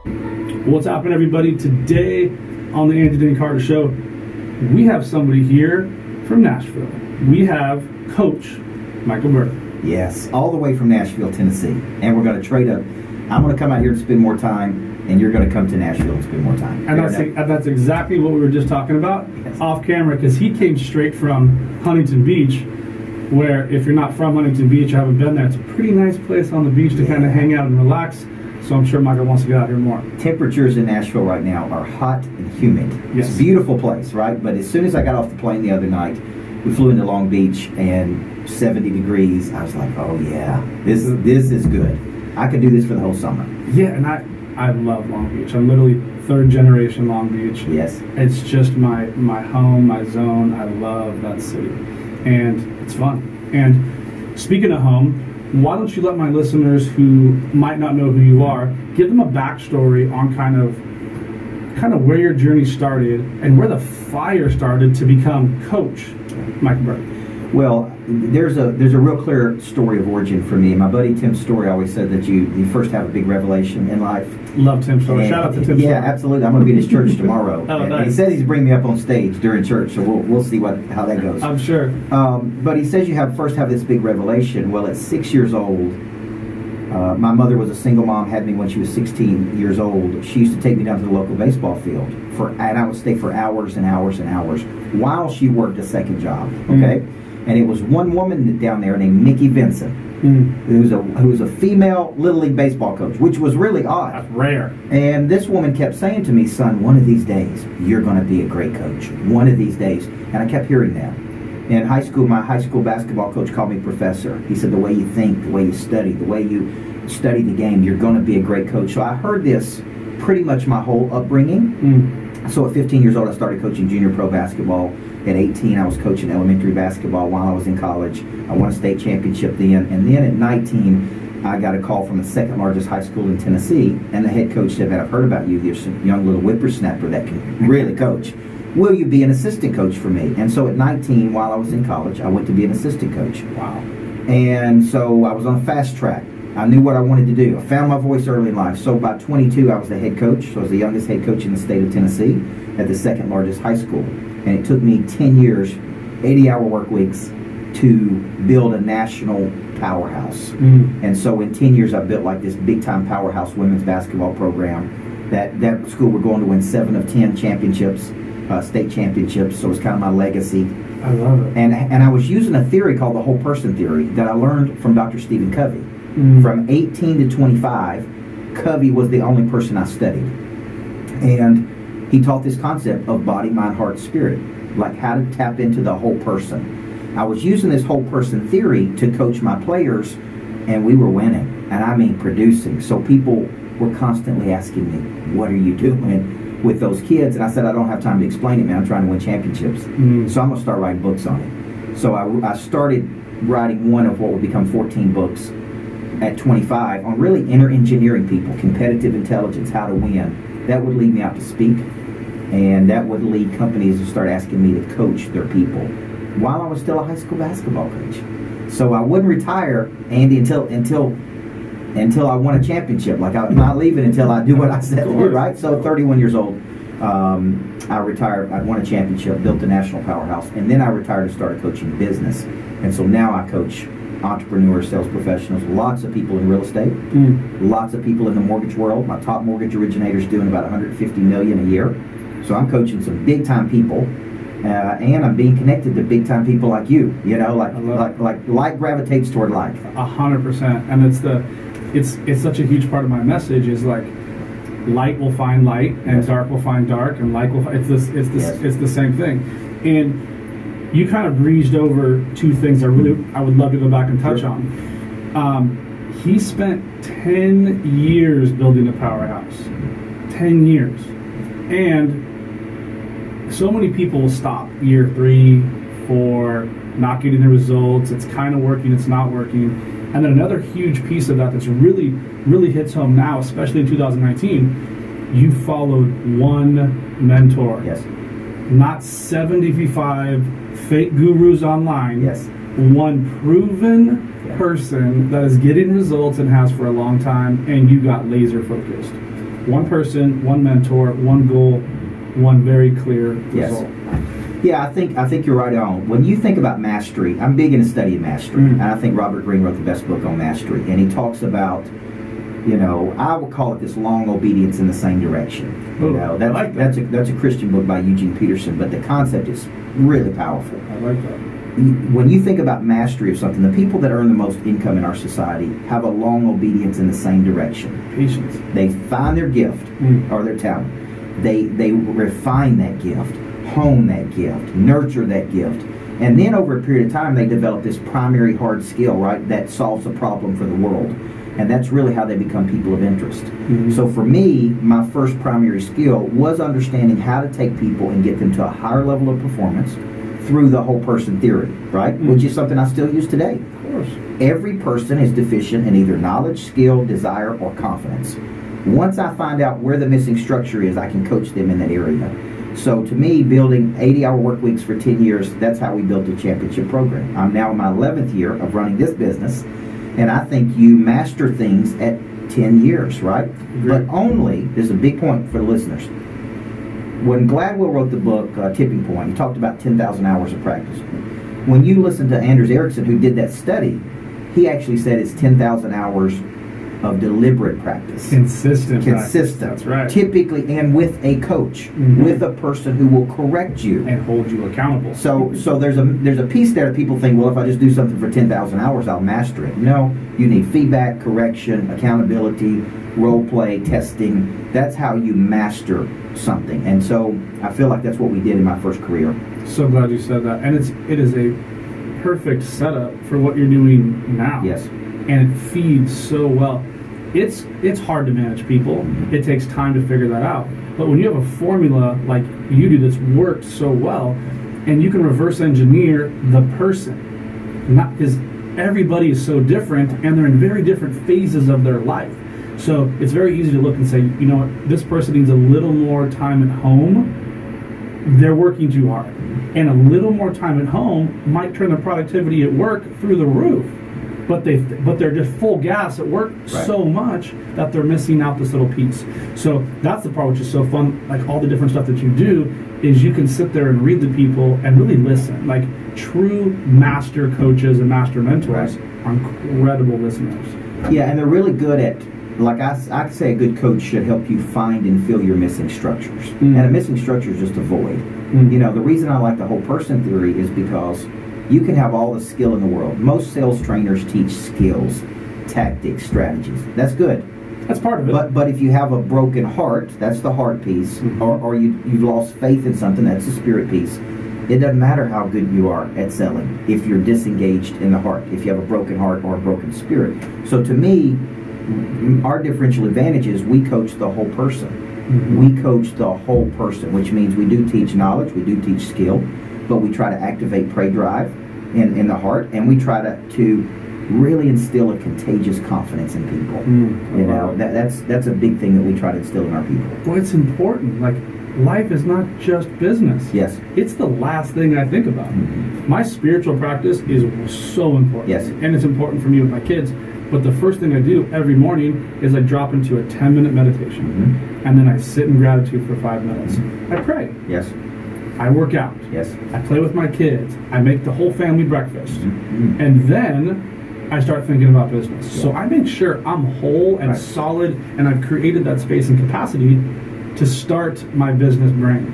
What's happening, everybody? Today on the Dane Carter Show, we have somebody here from Nashville. We have Coach Micheal Burt. Yes, all the way from Nashville, Tennessee. And we're going to trade up. I'm going to come out here and spend more time, and you're going to come to Nashville and spend more time. And that's exactly what we were just talking about off camera, because he came straight from Huntington Beach, where if you're not from Huntington Beach or haven't been there, it's a pretty nice place on the beach to kind of hang out and relax. So I'm sure Michael wants to get out here more. Temperatures in Nashville right now are hot and humid. Yes. It's a beautiful place, right? But as soon as I got off the plane the other night, we flew into Long Beach and 70 degrees. I was like, oh yeah, this is good. I could do this for the whole summer. Yeah, and I love Long Beach. I'm literally third generation Long Beach. Yes. It's just my home, my zone. I love that city. And it's fun. And speaking of home, why don't you let my listeners who might not know who you are, give them a backstory on kind of where your journey started and where the fire started to become Coach Micheal Burt. Well, there's a real clear story of origin for me. My buddy Tim's story always said that you first have a big revelation in life. Love Tim's story. Shout out to Tim's story. Yeah, absolutely. I'm going to be in his church tomorrow. Oh, and nice. he says he's bringing me up on stage during church, so we'll see how that goes. I'm sure. But he says you first have this big revelation. Well, at 6 years old, my mother was a single mom, had me when she was 16 years old. She used to take me down to the local baseball field, and I would stay for hours and hours and hours while she worked a second job. Okay. Mm-hmm. And it was one woman down there named Mickey Vincent, who was a female Little League baseball coach, which was really odd. That's rare. And this woman kept saying to me, son, one of these days, you're going to be a great coach. One of these days. And I kept hearing that. In high school, my high school basketball coach called me professor. He said, the way you think, the way you study, the way you study the game, you're going to be a great coach. So I heard this pretty much my whole upbringing. So at 15 years old, I started coaching junior pro basketball. At 18, I was coaching elementary basketball while I was in college. I won a state championship then. And then at 19, I got a call from the second largest high school in Tennessee. And the head coach said, man, I've heard about you. You're some young little whippersnapper that can really coach. Will you be an assistant coach for me? And so at 19, while I was in college, I went to be an assistant coach. Wow. And so I was on a fast track. I knew what I wanted to do. I found my voice early in life. So by 22, I was the head coach. So I was the youngest head coach in the state of Tennessee at the second largest high school. And it took me 10 years, 80-hour work weeks, to build a national powerhouse. And so in 10 years, I built like this big-time powerhouse women's basketball program. That school we're going to win 7 of 10 championships, state championships. So it's kind of my legacy. I love it. And I was using a theory called the whole person theory that I learned from Dr. Stephen Covey. From 18 to 25, Covey was the only person I studied. And he taught this concept of body, mind, heart, spirit, like how to tap into the whole person. I was using this whole person theory to coach my players, and we were winning, and I mean producing. So people were constantly asking me, what are you doing with those kids? And I said, I don't have time to explain it, man. I'm trying to win championships. So I'm going to start writing books on it. So I started writing one of what would become 14 books at 25 on really inner engineering people, competitive intelligence, how to win. That would lead me out to speak. And that would lead companies to start asking me to coach their people while I was still a high school basketball coach. So I wouldn't retire, Andy, until I won a championship. Like I'm not leaving until I do what I said to do, right? So 31 years old, I retired. I won a championship, built a national powerhouse, and then I retired and started coaching business. And so now I coach entrepreneurs, sales professionals, lots of people in real estate, lots of people in the mortgage world. My top mortgage originator's doing about $150 million a year. So I'm coaching some big-time people, and I'm being connected to big-time people like you. You know, like gravitates toward like 100%. And it's such a huge part of my message is like light will find light, and dark will find dark, and light will find. It's the same thing. And you kind of breezed over two things I would love to go back and touch on. He spent 10 years building a powerhouse. 10 years. And so many people will stop year 3, 4, not getting the results. It's kind of working, it's not working. And then another huge piece of that that's really, really hits home now, especially in 2019, you followed one mentor. Yes. Not 75 fake gurus online. Yes. One proven person that is getting results and has for a long time, and you got laser focused. one person, one mentor, one goal, one very clear result. Yeah, I think you're right on. When you think about mastery, I'm big into studying mastery, and I think Robert Greene wrote the best book on mastery, and he talks about, I would call it this long obedience in the same direction. That's a Christian book by Eugene Peterson, but the concept is really powerful. I like that. When you think about mastery of something, the people that earn the most income in our society have a long obedience in the same direction. Patience. They find their gift or their talent. They refine that gift, hone that gift, nurture that gift, and then over a period of time they develop this primary hard skill, right, that solves a problem for the world. And that's really how they become people of interest. So for me, my first primary skill was understanding how to take people and get them to a higher level of performance through the whole person theory, right? Which is something I still use today. Of course. Every person is deficient in either knowledge, skill, desire, or confidence. Once I find out where the missing structure is, I can coach them in that area. So to me, building 80-hour work weeks for 10 years, that's how we built a championship program. I'm now in my 11th year of running this business, and I think you master things at 10 years, right? But only, there's a big point for the listeners. When Gladwell wrote the book, Tipping Point, he talked about 10,000 hours of practice. When you listen to Anders Ericsson, who did that study, he actually said it's 10,000 hours of deliberate practice. Consistent. That's right. Typically, and with a coach, with a person who will correct you. And hold you accountable. So there's a piece there that people think, well, if I just do something for 10,000 hours, I'll master it. No, you need feedback, correction, accountability, role play, testing. That's how you master something. And so I feel like that's what we did in my first career. So glad you said that. And it is a perfect setup for what you're doing now. Yes. And it feeds so well. It's hard to manage people. It takes time to figure that out. But when you have a formula like you do that's worked so well, and you can reverse engineer the person, not because everybody is so different and they're in very different phases of their life. So it's very easy to look and say, you know what, this person needs a little more time at home. They're working too hard. And a little more time at home might turn their productivity at work through the roof. But they're just full gas at work so much that they're missing out this little piece. So that's the part which is so fun. Like all the different stuff that you do is you can sit there and read the people and really listen. Like true master coaches and master mentors are incredible listeners. Yeah, and they're really good at, like I say, a good coach should help you find and fill your missing structures. And a missing structure is just a void. The reason I like the whole person theory is because you can have all the skill in the world. Most sales trainers teach skills, tactics, strategies. That's good. That's part of it. But if you have a broken heart, that's the heart piece, or you've lost faith in something, that's the spirit piece. It doesn't matter how good you are at selling if you're disengaged in the heart, if you have a broken heart or a broken spirit. So to me, our differential advantage is we coach the whole person. We coach the whole person, which means we do teach knowledge, we do teach skill, but we try to activate prey drive in the heart, and we try to really instill a contagious confidence in people. That's a big thing that we try to instill in our people. Well, it's important. Like, life is not just business. Yes. It's the last thing I think about. My spiritual practice is so important. Yes. And it's important for me with my kids. But the first thing I do every morning is I drop into a 10-minute meditation. And then I sit in gratitude for 5 minutes. I pray. Yes. I work out. Yes. I play with my kids. I make the whole family breakfast. And then I start thinking about business. So I make sure I'm whole and solid, and I've created that space and capacity to start my business brain.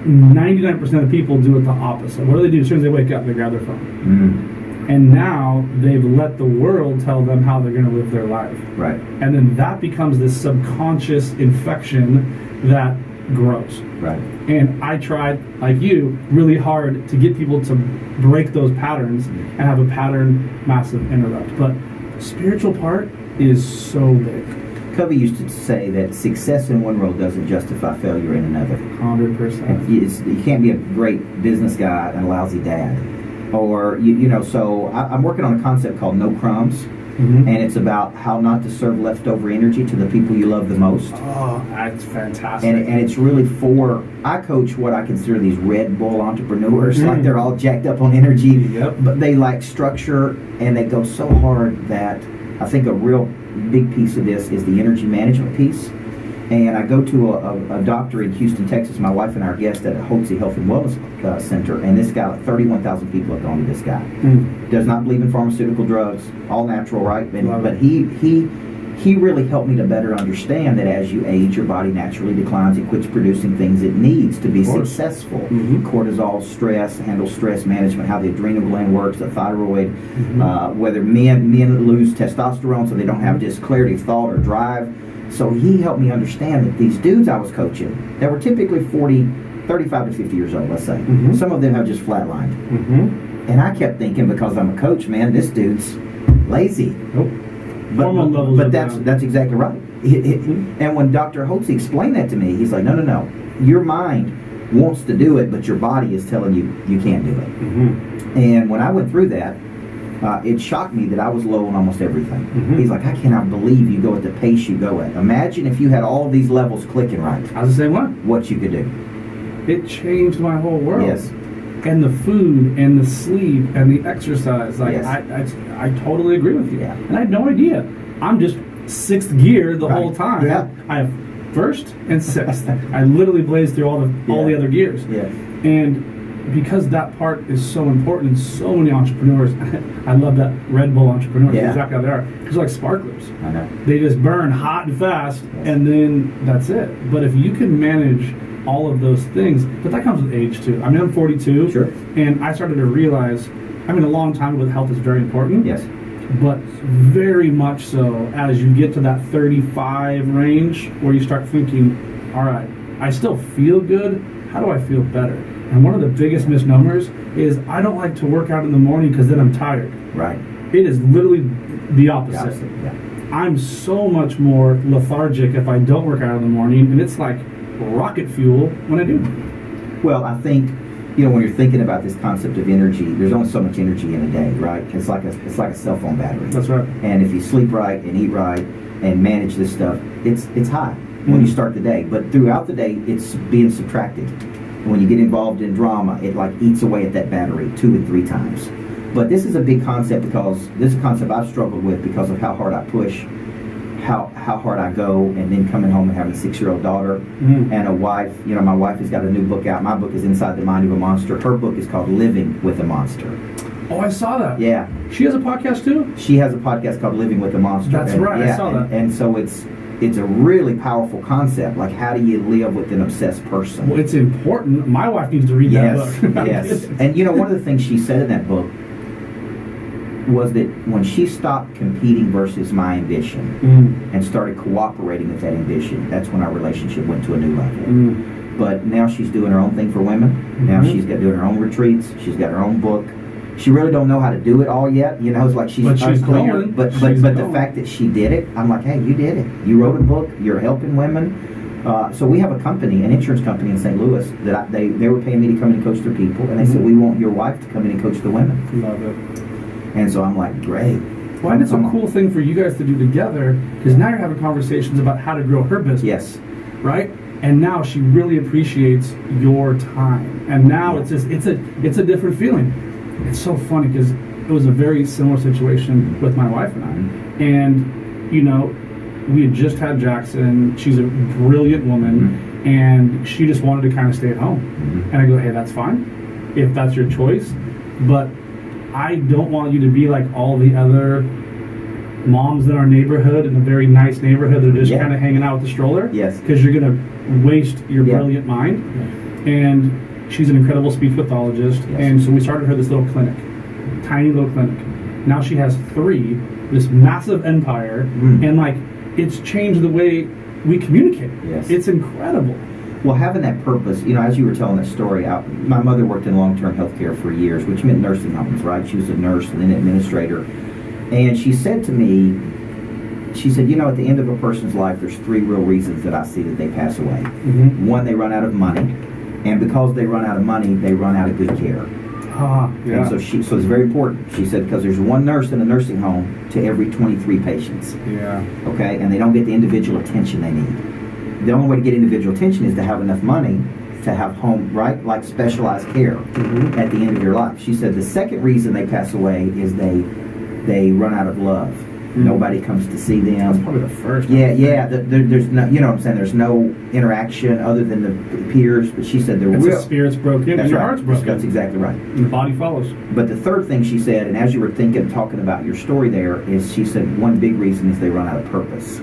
99% of people do it the opposite. What do? As soon as they wake up, they grab their phone. And now they've let the world tell them how they're going to live their life. Right. And then that becomes this subconscious infection that grows. Right. And I tried, like you, really hard to get people to break those patterns and have a pattern massive interrupt. But spiritual part is so big. Covey used to say that success in one role doesn't justify failure in another. 100%. You can't be a great business guy and a lousy dad. Or, so I'm working on a concept called No Crumbs. And it's about how not to serve leftover energy to the people you love the most. Oh, that's fantastic. And it's really I coach what I consider these Red Bull entrepreneurs. Like they're all jacked up on energy, but they lack structure, and they go so hard that I think a real big piece of this is the energy management piece. And I go to a doctor in Houston, Texas. My wife and I are guests at Holtze Health and Wellness Center, and this guy, like 31,000 people have gone to this guy. Does not believe in pharmaceutical drugs, all natural, right? But he really helped me to better understand that as you age, your body naturally declines. It quits producing things it needs to be successful. Cortisol, stress, handle stress management, how the adrenal gland works, the thyroid, whether men lose testosterone so they don't have just clarity of thought or drive. So he helped me understand that these dudes I was coaching, that were typically 35 to 50 years old, let's say. Some of them have just flatlined. And I kept thinking, because I'm a coach, man, this dude's lazy. But that's exactly right. And when Dr. Holtze explained that to me, he's like, no. Your mind wants to do it, but your body is telling you you can't do it. And when I went through that, it shocked me that I was low on almost everything. He's like, I cannot believe you go at the pace you go at. Imagine if you had all of these levels clicking right. I was the same way. What you could do. It changed my whole world. Yes. And the food and the sleep and the exercise. Like, Yes. I totally agree with you. Yeah. And I had no idea. I'm just sixth gear the whole time. Yeah. I have first and sixth. I literally blaze through all the other gears. Yeah. And because that part is so important, and so many entrepreneurs, I love that Red Bull entrepreneurs, exactly how they are. It's like sparklers. I know. They just burn hot and fast, and then that's it. But if you can manage all of those things, but that comes with age too. I mean, I'm 42, Sure. and I started to realize, I mean, a long time with health is very important. Yes. But very much so as you get to that 35 range, where you start thinking, all right, I still feel good. How do I feel better? And one of the biggest misnomers is I don't like to work out in the morning because then I'm tired. Right. It is literally the opposite. Yeah. I'm so much more lethargic if I don't work out in the morning, and it's like rocket fuel when I do. Well, I think, when you're thinking about this concept of energy, there's only so much energy in a day, right? It's like a cell phone battery. That's right. And if you sleep right and eat right and manage this stuff, it's high when you start the day. But throughout the day, it's being subtracted. When you get involved in drama, it like eats away at that battery 2 and 3 times. But this is a big concept, because this is a concept I've struggled with because of how hard I push, how hard I go, and then coming home and having a 6-year-old daughter and a wife. My wife has got a new book out. My book is Inside the Mind of a Monster. Her book is called Living with a Monster. Oh, I saw that. Yeah. She has a podcast too? She has a podcast called Living with a Monster. That's right, I saw that. And so it's a really powerful concept. Like, how do you live with an obsessed person? Well, it's important. My wife needs to read that book. Yes. And one of the things she said in that book was that when she stopped competing versus my ambition and started cooperating with that ambition, that's when our relationship went to a new level. But now she's doing her own thing for women. Now she's doing her own retreats. She's got her own book. She really don't know how to do it all yet. It's like she's unclear. going. But the fact that she did it, I'm like, hey, you did it. You wrote a book. You're helping women. So we have a company, an insurance company in St. Louis, that they were paying me to come in and coach their people, and they said, we want your wife to come in and coach the women. Love it. And so I'm like, great. Well, and it's a cool thing for you guys to do together, because now you're having conversations about how to grow her business. Yes. Right? And now she really appreciates your time. And now it's a different feeling. It's so funny because it was a very similar situation with my wife and I. And, we had just had Jackson. She's a brilliant woman, and she just wanted to kind of stay at home. And I go, hey, that's fine if that's your choice. But I don't want you to be like all the other moms in our neighborhood, in a very nice neighborhood, that are just kind of hanging out with the stroller. Yes. Because you're going to waste your brilliant mind. And she's an incredible speech pathologist. And so we started her this little clinic, tiny little clinic. Now she has 3, this massive empire, and like, it's changed the way we communicate. Yes. It's incredible. Well, having that purpose, as you were telling that story, my mother worked in long-term health care for years, which meant nursing homes, right? She was a nurse and then an administrator. And she said to me, at the end of a person's life, there's 3 real reasons that I see that they pass away. One, they run out of money. And because they run out of money, they run out of good care. And so it's very important. She said, because there's 1 nurse in a nursing home to every 23 patients. Okay? And they don't get the individual attention they need. The only way to get individual attention is to have enough money to have home, right? Like specialized care at the end of your life. She said the second reason they pass away is they run out of love. Nobody comes to see them. That's probably the first. Yeah. There's no, you know what I'm saying. There's no interaction other than the peers. But she said the spirit's broken and your heart's broken. That's exactly right. And the body follows. But the third thing she said, and as you were talking about your story there, is she said one big reason is they run out of purpose.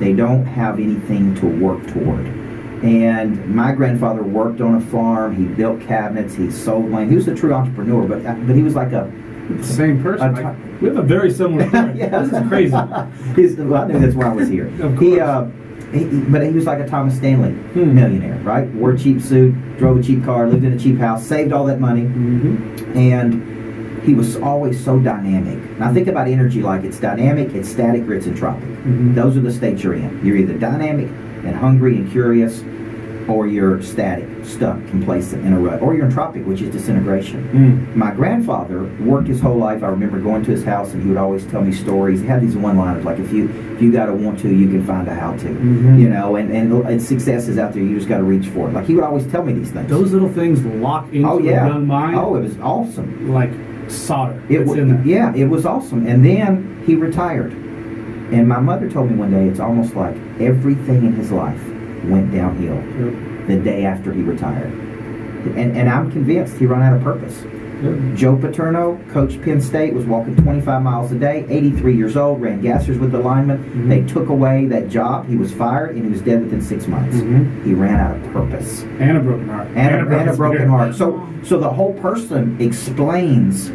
They don't have anything to work toward. And my grandfather worked on a farm. He built cabinets. He sold land. He was a true entrepreneur, but he was like a same person. We have a very similar story. Yeah. This is crazy. Well, I knew that's why I was here. Of course. But he was like a Thomas Stanley millionaire, right? Wore a cheap suit, drove a cheap car, lived in a cheap house, saved all that money, and he was always so dynamic. And I think about energy like it's dynamic, it's static, or it's entropic. Those are the states you're in. You're either dynamic and hungry and curious, or you're static, stuck, complacent, in a rut, or you're entropic, which is disintegration. My grandfather worked his whole life. I remember going to his house, and he would always tell me stories. He had these one-liners like, if you got to want to, you can find a how to. You know, and success is out there. You just got to reach for it. Like, he would always tell me these things. Those little things lock into a young mind. Oh, it was awesome. Like solder. It was awesome. And then he retired. And my mother told me one day, it's almost like everything in his life went downhill the day after he retired. And I'm convinced he ran out of purpose. Joe Paterno, coached Penn State, was walking 25 miles a day, 83 years old, ran gassers with the linemen. They took away that job. He was fired, and he was dead within 6 months. He ran out of purpose. And a broken heart. And a broken heart. So the whole person explains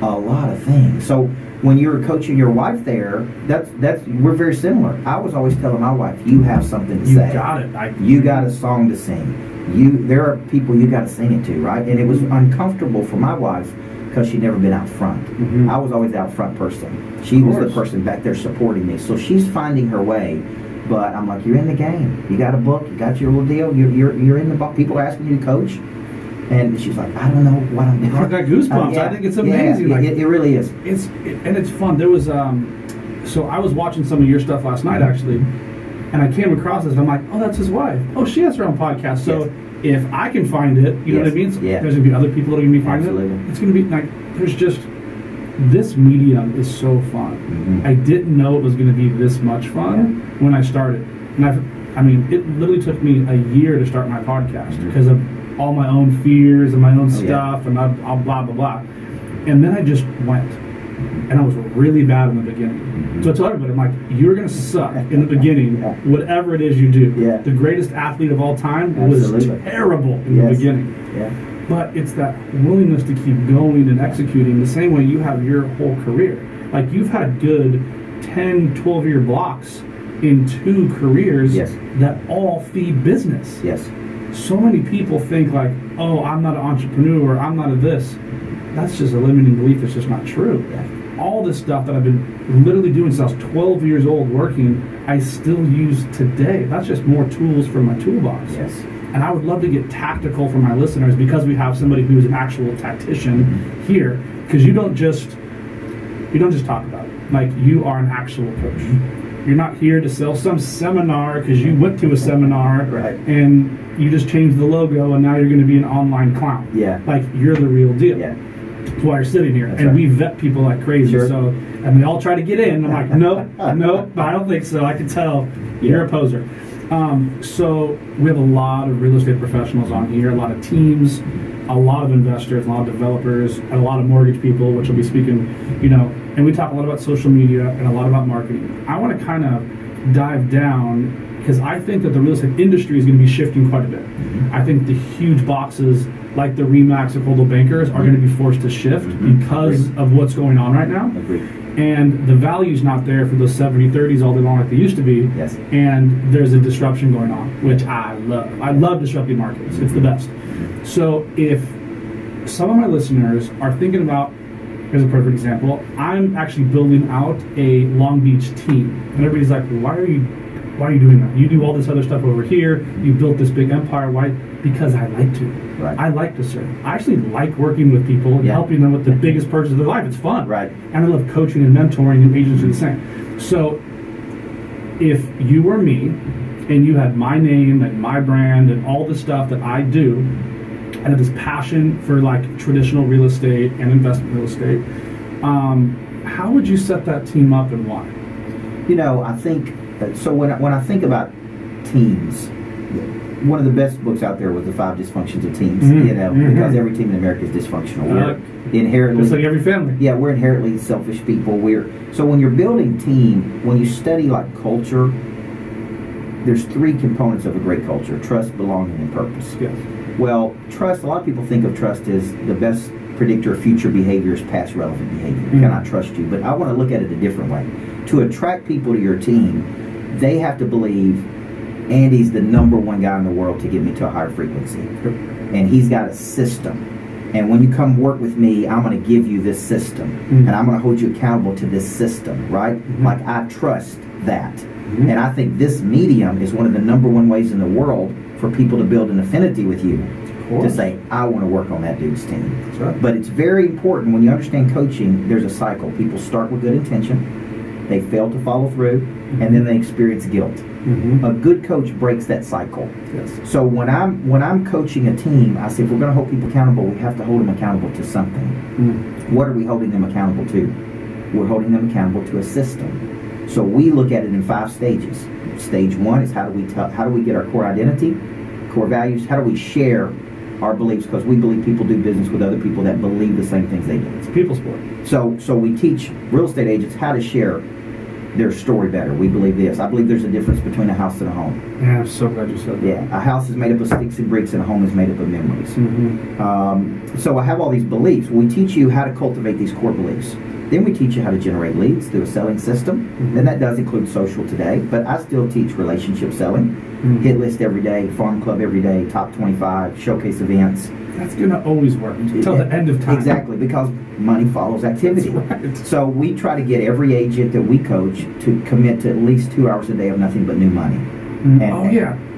a lot of things. So when you were coaching your wife there, that's we're very similar. I was always telling my wife, you have something to say. You got it. You got a song to sing. There are people you got to sing it to, right? And it was uncomfortable for my wife because she'd never been out front. I was always the out front person. She was the person back there supporting me. So she's finding her way. But I'm like, you're in the game. You got a book. You got your little deal. You're in the book. People are asking you to coach. And she's like, I don't know what I'm doing. I got goosebumps. I think it's amazing. Yeah, it really is. It's fun. There was so I was watching some of your stuff last night actually, and I came across this and I'm like, oh, that's his wife. Oh, she has her own podcast. So if I can find it, you know what I mean? So there's gonna be other people that are gonna be finding it. It's gonna be like there's just this medium is so fun. I didn't know it was gonna be this much fun when I started. And I mean, it literally took me a year to start my podcast because of all my own fears and my own stuff and I'll blah blah blah, and then I just went, and I was really bad in the beginning. So I tell everybody, I'm like, you're gonna suck in the beginning, whatever it is you do. The greatest athlete of all time was terrible in the beginning. But it's that willingness to keep going and executing the same way you have your whole career. Like you've had good 10, 12-year blocks in 2 careers that all feed business. So many people think like, oh, I'm not an entrepreneur, I'm not a this. That's just a limiting belief that's just not true. All this stuff that I've been literally doing since I was 12 years old working, I still use today. That's just more tools from my toolbox. And I would love to get tactical for my listeners because we have somebody who's an actual tactician here. Because you don't just talk about it. Like you are an actual coach. You're not here to sell some seminar because you went to a seminar and you just changed the logo and now you're going to be an online clown. Like you're the real deal. That's why you're sitting here. And we vet people like crazy. So, and they all try to get in. I'm like, nope, I don't think so. I can tell you're a poser. So we have a lot of real estate professionals on here, a lot of teams, a lot of investors, a lot of developers, and a lot of mortgage people, which will be speaking, and we talk a lot about social media and a lot about marketing. I want to kind of dive down because I think that the real estate industry is going to be shifting quite a bit. I think the huge boxes like the RE/MAX or Coldwell Bankers are going to be forced to shift because of what's going on right now. And the value's not there for those 70-30s all day long like they used to be. And there's a disruption going on, which I love. I love disrupting markets. It's the best. So if some of my listeners are thinking about, here's a perfect example, I'm actually building out a Long Beach team. And everybody's like, why are you doing that? You do all this other stuff over here. You built this big empire. Why? Because I like to. I like to serve. I actually like working with people and helping them with the biggest purchase of their life. It's fun. And I love coaching and mentoring, and agents are the same. So if you were me and you had my name and my brand and all the stuff that I do, and have this passion for like traditional real estate and investment real estate, How would you set that team up and why? I think so. When I think about teams, one of the best books out there was The 5 Dysfunctions of Teams. Because every team in America is dysfunctional. We're inherently, just like every family. Yeah, we're inherently selfish people. So when you're building team, when you study like culture, there's 3 components of a great culture: trust, belonging, and purpose. Yes. Well, trust. A lot of people think of trust as the best predictor of future behavior is past relevant behavior. Can I trust you? But I want to look at it a different way. To attract people to your team, they have to believe Andy's the number one guy in the world to get me to a higher frequency. And he's got a system. And when you come work with me, I'm going to give you this system. And I'm going to hold you accountable to this system, right? Like, I trust that. And I think this medium is one of the number one ways in the world for people to build an affinity with you. To say, I want to work on that dude's team. That's right. But it's very important when you understand coaching, there's a cycle. People start with good intention, they fail to follow through, and then they experience guilt. A good coach breaks that cycle. Yes. So when I'm coaching a team, I say, if we're going to hold people accountable, we have to hold them accountable to something. What are we holding them accountable to? We're holding them accountable to a system. So we look at it in 5 stages. Stage 1 is how do we get our core identity, core values? How do we share our beliefs? Because we believe people do business with other people that believe the same things they do. It's a people sport. So we teach real estate agents how to share their story better. We believe this. I believe there's a difference between a house and a home. Yeah, I'm so glad you said that. Yeah, a house is made up of sticks and bricks, and a home is made up of memories. So I have all these beliefs. We teach you how to cultivate these core beliefs. Then we teach you how to generate leads through a selling system. And that does include social today, but I still teach relationship selling. Hit list every day, farm club every day, top 25, showcase events. That's going to always work until the end of time. Exactly, because money follows activity. That's right. So we try to get every agent that we coach to commit to at least 2 hours a day of nothing but new money.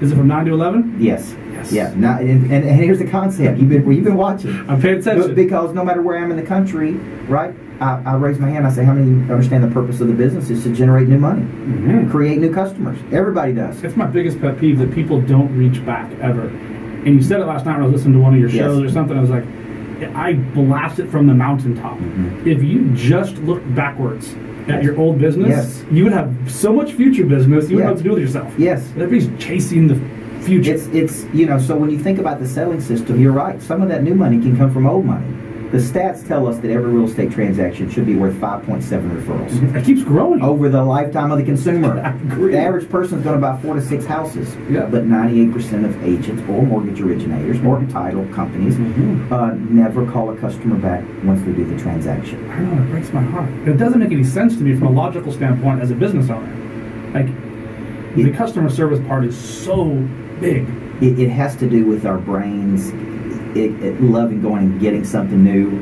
Is it from 9 to 11? Yes. Yeah. Now, and here's the concept. You've been watching. I'm paying attention. Because no matter where I am in the country, right? I raise my hand. I say, how many understand the purpose of the business is to generate new money, create new customers? Everybody does. It's my biggest pet peeve that people don't reach back ever. And you said it last night when I was listening to one of your shows or something. I was like, I blast it from the mountaintop. If you just looked backwards at your old business, you would have so much future business. You wouldn't know what to do with yourself. Yes. Everybody's chasing the future. It's so when you think about the selling system, you're right. Some of that new money can come from old money. The stats tell us that every real estate transaction should be worth 5.7 referrals. It keeps growing. Over the lifetime of the consumer. I agree. The average person is going to buy 4 to 6 houses. Yeah. But 98% of agents or mortgage originators or title companies never call a customer back once they do the transaction. I know, it breaks my heart. It doesn't make any sense to me from a logical standpoint as a business owner. Like, the customer service part is so big. It has to do with our brains loving going and getting something new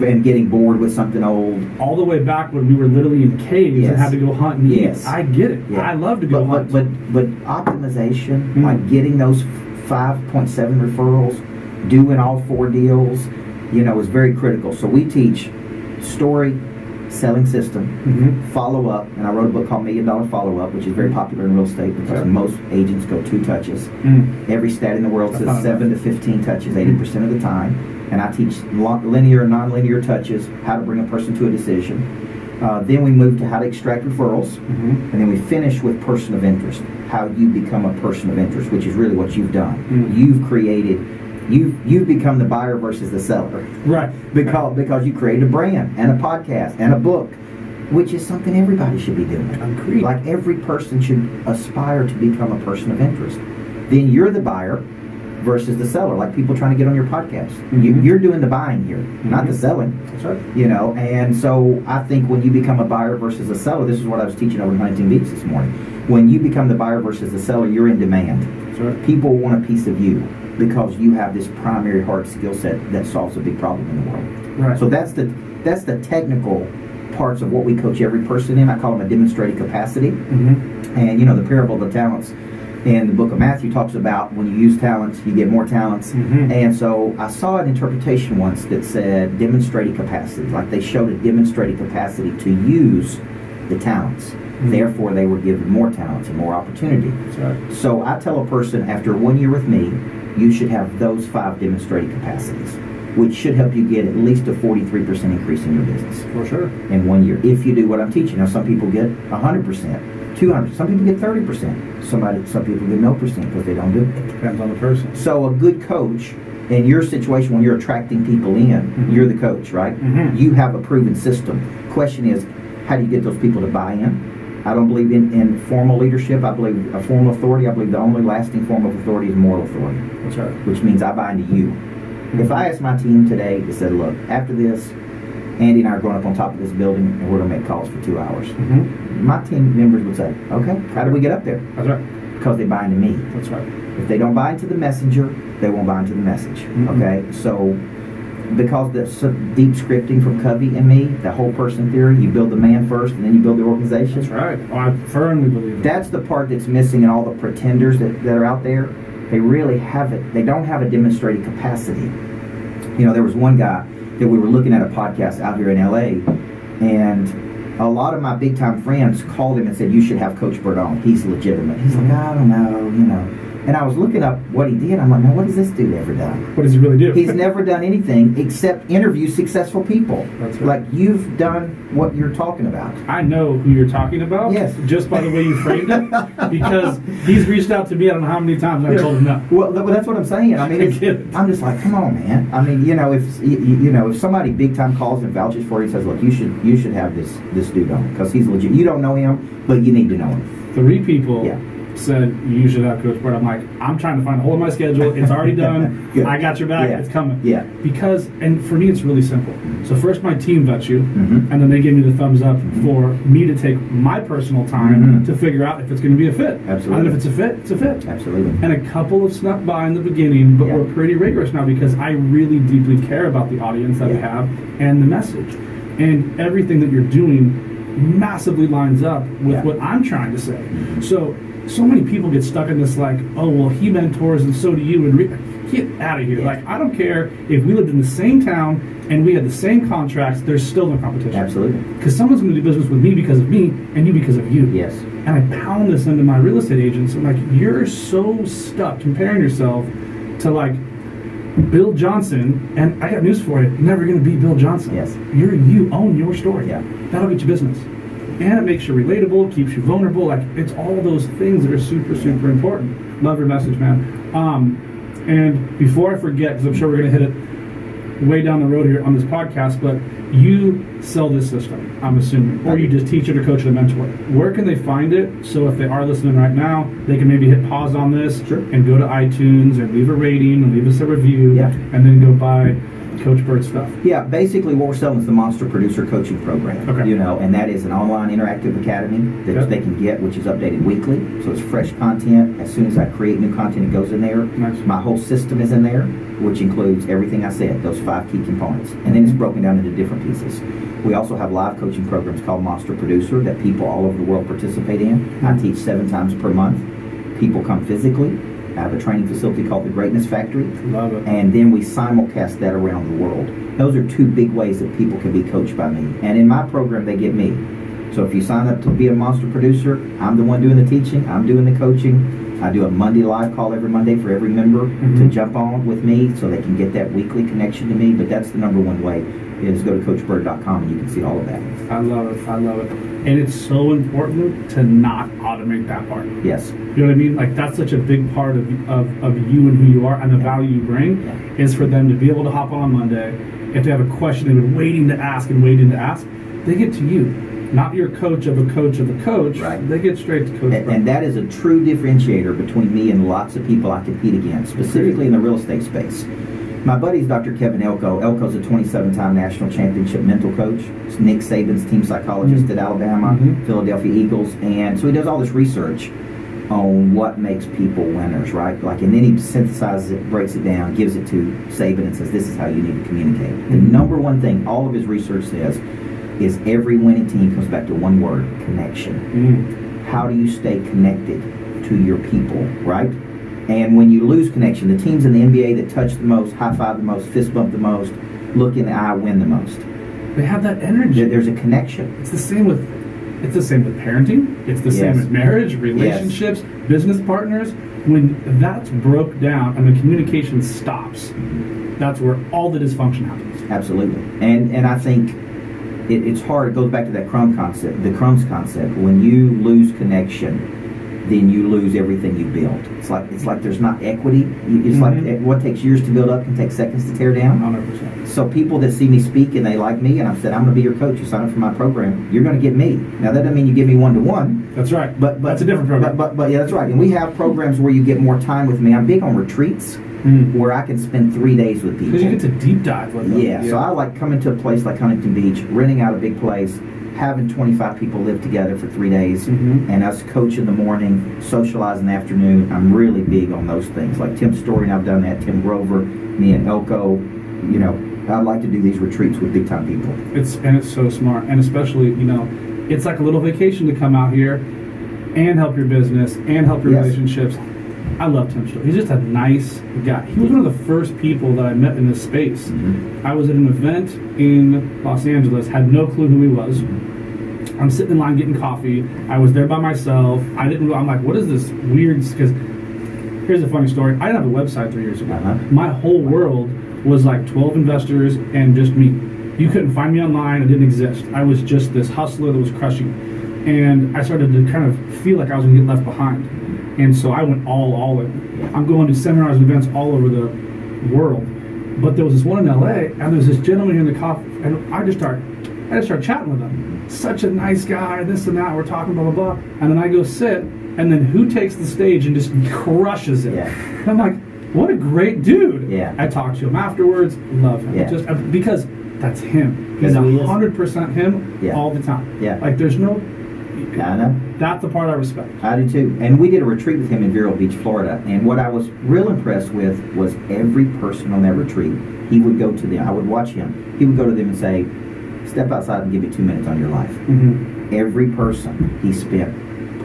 and getting bored with something old. All the way back when we were literally in caves and had to go hunt and eat. I get it. I love to go hunt. But optimization, like getting those 5.7 referrals, doing all 4 deals, is very critical. So we teach story, selling system, follow up, and I wrote a book called $1 Million Follow Up, which is very popular in real estate because most agents go 2 touches. Every stat in the world says 7 to 15 touches 80% of the time, and I teach linear and non-linear touches, how to bring a person to a decision. Then we move to how to extract referrals, and then we finish with person of interest, how you become a person of interest, which is really what you've done. You've become the buyer versus the seller. Right. Because you created a brand and a podcast and a book, which is something everybody should be doing. Agreed. Like every person should aspire to become a person of interest. Then you're the buyer versus the seller, like people trying to get on your podcast. You're doing the buying here, not the selling. That's right. And so I think when you become a buyer versus a seller, this is what I was teaching over in Huntington Beach this morning. When you become the buyer versus the seller, you're in demand. That's right. People want a piece of you because you have this primary hard skill set that solves a big problem in the world. Right. So that's the technical parts of what we coach every person in. I call them a demonstrated capacity. And the parable of the talents in the book of Matthew talks about when you use talents, you get more talents. And so I saw an interpretation once that said demonstrated capacity, like they showed a demonstrated capacity to use the talents. Therefore, they were given more talents and more opportunity. That's right. So I tell a person after 1 year with me, you should have those 5 demonstrated capacities. which should help you get at least a 43% increase in your business. For sure. In 1 year, if you do what I'm teaching. Now, some people get 100%, 200%. Some people get 30%. Some people get no percent because they don't do it. Depends on the person. So a good coach, in your situation when you're attracting people in, you're the coach, right? You have a proven system. Question is, how do you get those people to buy in? I don't believe in formal leadership. I believe a formal authority. I believe the only lasting form of authority is moral authority. That's right. Which means I buy into you. If I asked my team today to say, look, after this, Andy and I are going up on top of this building and we're going to make calls for 2 hours. My team members would say, okay, how do we get up there? That's right. Because they buy into me. That's right. If they don't buy into the messenger, they won't buy into the message. Okay? So, because the deep scripting from Covey and me, the whole person theory, you build the man first and then you build the organization. That's right. Oh, I firmly believe that. That's the part that's missing in all the pretenders that are out there. They really have it. They don't have a demonstrated capacity. You know, there was one guy that we were looking at a podcast out here in LA, and a lot of my big time friends called him and said, you should have Coach Burt on. He's legitimate. He's like, I don't know, you know. And I was looking up what he did. I'm like, man, what has this dude ever done? What does he really do? He's never done anything except interview successful people. That's right. Like, you've done what you're talking about. I know who you're talking about. Yes. Just by the way you framed it. Because he's reached out to me, I don't know how many times I've told him no. Well, that's what I'm saying. I mean, I'm just like, come on, man. I mean, if somebody big time calls and vouches for you and says, look, you should have this dude on because he's legit. You don't know him, but you need to know him. 3 people said you should have Coach Burt. I'm like, I'm trying to find a hole in my schedule. It's already done. I got your back. It's coming. Yeah. Because, and for me, it's really simple. So first, my team vets you, and then they give me the thumbs up for me to take my personal time to figure out if it's going to be a fit. Absolutely. And if it's a fit, it's a fit. Absolutely. And a couple have snuck by in the beginning, but we're pretty rigorous now because I really deeply care about the audience that we have and the message. And everything that you're doing massively lines up with what I'm trying to say. So many people get stuck in this like, oh, well, he mentors and so do you. And get out of here. Like, I don't care if we lived in the same town and we had the same contracts, there's still no competition. Absolutely. Because someone's going to do business with me because of me and you because of you. Yes. And I pound this into my real estate agents. I'm like, you're so stuck comparing yourself to like Bill Johnson, and I got news for you, you're never going to be Bill Johnson. Yes. You own your story. Yeah. That'll get you business. And it makes you relatable, keeps you vulnerable. Like, it's all those things that are super, super important. Love your message, man. And before I forget, because I'm sure we're going to hit it way down the road here on this podcast, but you sell this system, I'm assuming, or you just teach it or coach it or mentor it. Where can they find it? So if they are listening right now, they can maybe hit pause on this and go to iTunes and leave a rating and leave us a review and then go buy Coach Burt stuff. Yeah, basically what we're selling is the Monster Producer Coaching Program. Okay. You know, and that is an online interactive academy that they can get, which is updated weekly. So it's fresh content. As soon as I create new content, it goes in there. Nice. My whole system is in there, which includes everything I said, those 5 key components. And then it's broken down into different pieces. We also have live coaching programs called Monster Producer that people all over the world participate in. I teach 7 times per month. People come physically. I have a training facility called the Greatness Factory. Love it. And then we simulcast that around the world. Those are 2 big ways that people can be coached by me. And in my program, they get me. So if you sign up to be a Monster Producer, I'm the one doing the teaching, I'm doing the coaching. I do a Monday live call every Monday for every member to jump on with me so they can get that weekly connection to me. But that's the number one way, is go to CoachBurt.com and you can see all of that. I love it. I love it. And it's so important to not automate that part. Yes. You know what I mean? Like, that's such a big part of you and who you are and the value you bring is for them to be able to hop on Monday. If they have a question they've been waiting to ask, they get to you. Not your coach of a coach of a coach. Right. They get straight to Coach Burt. And that is a true differentiator between me and lots of people I compete against, specifically in the real estate space. My buddy's Dr. Kevin Elko. Elko's a 27-time national championship mental coach. It's Nick Saban's team psychologist at Alabama, Philadelphia Eagles. And so he does all this research on what makes people winners, right? Like, and then he synthesizes it, breaks it down, gives it to Saban and says, this is how you need to communicate. The number one thing all of his research says is every winning team comes back to one word: connection. How do you stay connected to your people, right? And when you lose connection, the teams in the NBA that touch the most, high-five the most, fist bump the most, look in the eye, win the most. They have that energy. There's a connection. It's the same with parenting. It's the same with marriage, relationships, business partners. When that's broke down and the communication stops, that's where all the dysfunction happens. Absolutely. And I think it's hard. It goes back to that crumbs concept. When you lose connection, then you lose everything you built. It's like there's not equity. It's like what takes years to build up can take seconds to tear down. 100%. So people that see me speak and they like me, and I've said, I'm going to be your coach. You sign up for my program, you're going to get me. Now that doesn't mean you give me one-to-one. That's right. But that's a different program. But yeah, that's right. And we have programs where you get more time with me. I'm big on retreats where I can spend 3 days with people. Because you get to deep dive with them. Yeah. So I like coming to a place like Huntington Beach, renting out a big place, having 25 people live together for 3 days, and us coach in the morning, socialize in the afternoon. I'm really big on those things. Like Tim Story, and I've done that. Tim Grover, me and Elko. You know, I like to do these retreats with big time people. It's so smart, and especially it's like a little vacation to come out here and help your business and help your relationships. I love Tim Story. He's just a nice guy. He was one of the first people that I met in this space. I was at an event in Los Angeles, had no clue who he was. I'm sitting in line getting coffee. I was there by myself. I'm like, what is this weird? Because here's a funny story. I didn't have a website 3 years ago. My whole world was like 12 investors and just me. You couldn't find me online. I didn't exist. I was just this hustler that was crushing. And I started to kind of feel like I was going to get left behind. And so I went all in. I'm going to seminars and events all over the world. But there was this one in LA, and there was this gentleman here in the coffee, and I just started chatting with him. Such a nice guy, this and that, we're talking, blah, blah, blah. And then I go sit, and then who takes the stage and just crushes it? And I'm like, what a great dude. I talked to him afterwards, love him. Just because that's him. He's 100% him all the time. Like there's no... I know. That's the part I respect. I do too. And we did a retreat with him in Vero Beach, Florida. And what I was real impressed with was every person on that retreat. He would go to them. I would watch him. He would go to them and say, step outside and give me 2 minutes on your life. Every person, he spent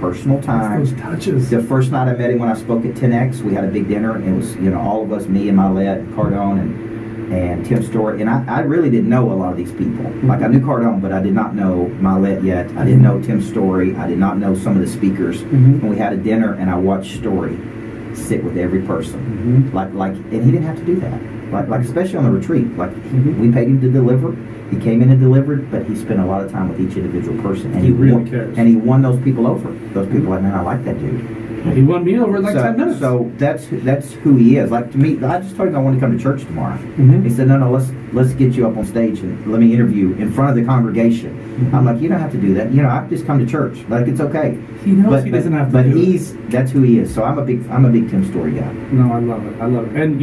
personal time. Those touches. The first night I met him when I spoke at 10X, we had a big dinner. And it was, all of us, me and Milet, Cardone, and Tim Story, and I really didn't know a lot of these people. Like I knew Cardone, but I did not know Milet yet. I didn't know Tim Story. I did not know some of the speakers. And we had a dinner, and I watched Story sit with every person. And he didn't have to do that. Like especially on the retreat. We paid him to deliver. He came in and delivered, but he spent a lot of time with each individual person, and he really cares. And he won those people over. Those people like, man, I like that dude. He won me over in 10 minutes. So that's who he is. Like to me, I just told him I want to come to church tomorrow. He said, no, let's get you up on stage and let me interview in front of the congregation. I'm like, you don't have to do that. I just come to church. Like it's okay. He knows he doesn't have to. But that's who he is. So I'm a big Tim Story guy. No, I love it. And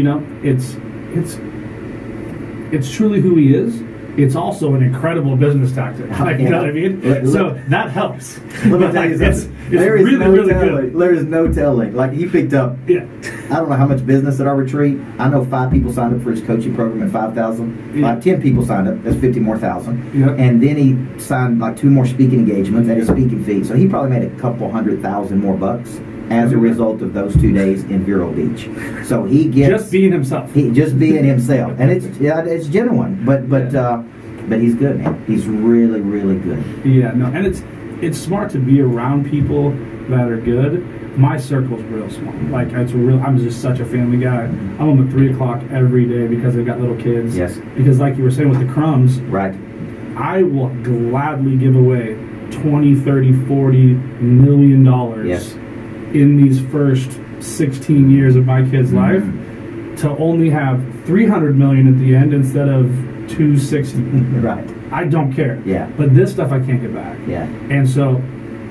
it's truly who he is. It's also an incredible business tactic. You know what I mean? So that helps. Let me tell you something. There is really good. There is no telling. Like he picked up, I don't know how much business at our retreat. I know 5 people signed up for his coaching program at $5,000. Like 10 people signed up. That's 50 more thousand. And then he signed like 2 more speaking engagements at his speaking fee. So he probably made a couple $100,000 more bucks as a result of those 2 days in Vero Beach. So he gets just being himself. Just being himself, and it's genuine. But he's good, man. He's really, really good. Yeah, no, and it's smart to be around people that are good. My circle's real small. I'm just such a family guy. I'm home at 3:00 every day because they've got little kids. Yes. Because like you were saying with the crumbs, right? I will gladly give away $20, $30, $40 million in these first 16 years of my kid's life to only have $300 million at the end instead of 260. Right. I don't care. Yeah. But this stuff I can't get back. Yeah. And so,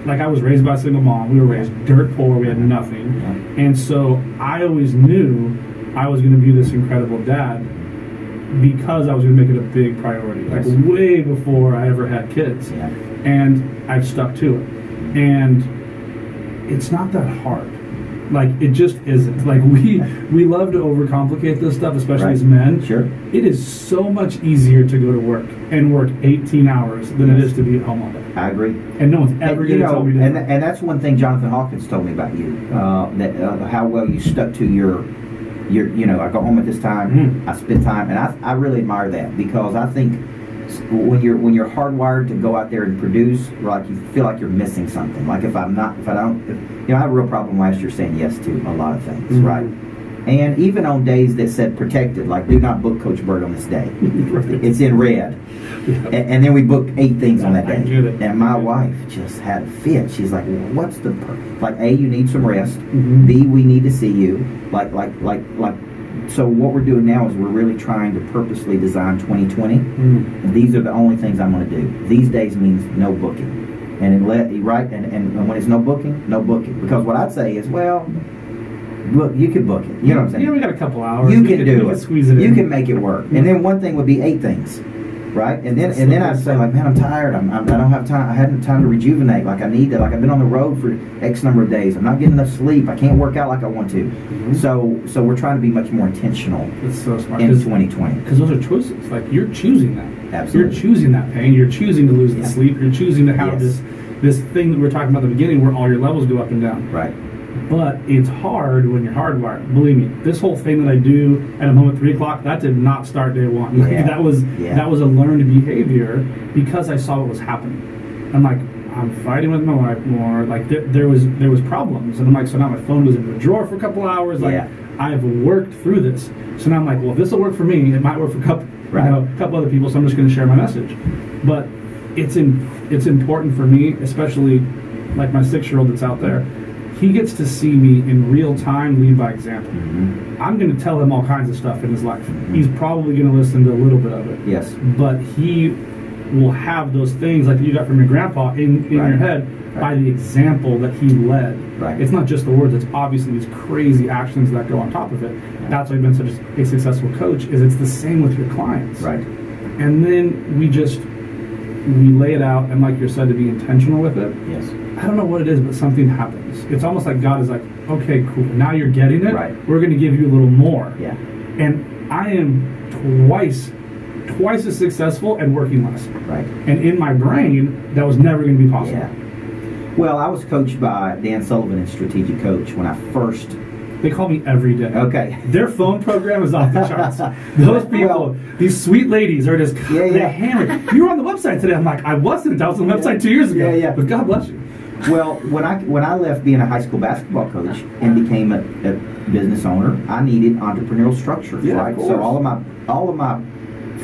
like I was raised by a single mom. We were raised dirt poor. We had nothing. Yeah. And so I always knew I was going to be this incredible dad because I was going to make it a big priority. Like way before I ever had kids. Yeah. And I've stuck to it. And it's not that hard. Like it just isn't. Like we love to overcomplicate this stuff, especially as men. Sure. It is so much easier to go to work and work 18 hours than it is to be at home all day. I agree. And no one's ever going to tell me that. And that's one thing Jonathan Hawkins told me about you, how well you stuck to your I go home at this time, I spend time, and I really admire that because I think when you're hardwired to go out there and produce, like you feel like you're missing something. Like I have a real problem last year saying yes to a lot of things, right? And even on days that said protected, like do not book Coach Burt on this day. Right. It's in red. Yeah. And then we booked 8 things on that I day. get it. And my wife just had a fit. She's like, well, what's the like? A, you need some rest. Mm-hmm. B, we need to see you. So what we're doing now is we're really trying to purposely design 2020. And these are the only things I'm going to do. These days means no booking. And when it's no booking. Because what I'd say is, well, look, you could book it. You know what I'm saying? Yeah, we got a couple hours. You can do it. Squeeze it in. You can make it work. And then one thing would be 8 things, right? And then I'd say, like, man, I'm tired. I don't have time. I hadn't time to rejuvenate like I need to. Like I've been on the road for X number of days. I'm not getting enough sleep. I can't work out like I want to. Mm-hmm. So we're trying to be much more intentional. That's so smart. In 2020. Because those are choices. Like you're choosing that. Absolutely. You're choosing that pain. You're choosing to lose the Yeah. sleep. You're choosing to have Yes. this thing that we were talking about at the beginning where all your levels go up and down. Right. But it's hard when you're hardwired. Believe me, this whole thing that I do at a moment 3 o'clock, that did not start day one. Yeah. that was a learned behavior because I saw what was happening. I'm like, I'm fighting with my wife more. Like there was problems, and I'm like, so now my phone was in the drawer for a couple hours. Like I've worked through this. So now I'm like, well, if this will work for me, it might work for a couple other people. So I'm just going to share my message. But it's important for me, especially like my 6-year-old that's out there. He gets to see me in real time lead by example. Mm-hmm. I'm going to tell him all kinds of stuff in his life. Mm-hmm. He's probably going to listen to a little bit of it. Yes. But he will have those things like you got from your grandpa in your head by the example that he led. Right. It's not just the words, it's obviously these crazy actions that go on top of it. Yeah. That's why I've been such a successful coach, is it's the same with your clients. Right. And then we lay it out, and like you said, to be intentional with it. Yes. I don't know what it is, but something happens. It's almost like God is like, okay, cool. Now you're getting it. Right. We're going to give you a little more. Yeah. And I am twice as successful and working less. Right. And in my brain, that was never going to be possible. Yeah. Well, I was coached by Dan Sullivan in Strategic Coach when I first. They call me every day. Okay. Their phone program is off the charts. Those people, these sweet ladies are just they're hammered. You were on the website today. I'm like, I wasn't. I was on the website 2 years ago. Yeah. But God bless you. Well, when I left being a high school basketball coach and became a business owner, I needed entrepreneurial structure. Yeah, right. Of course. So all of my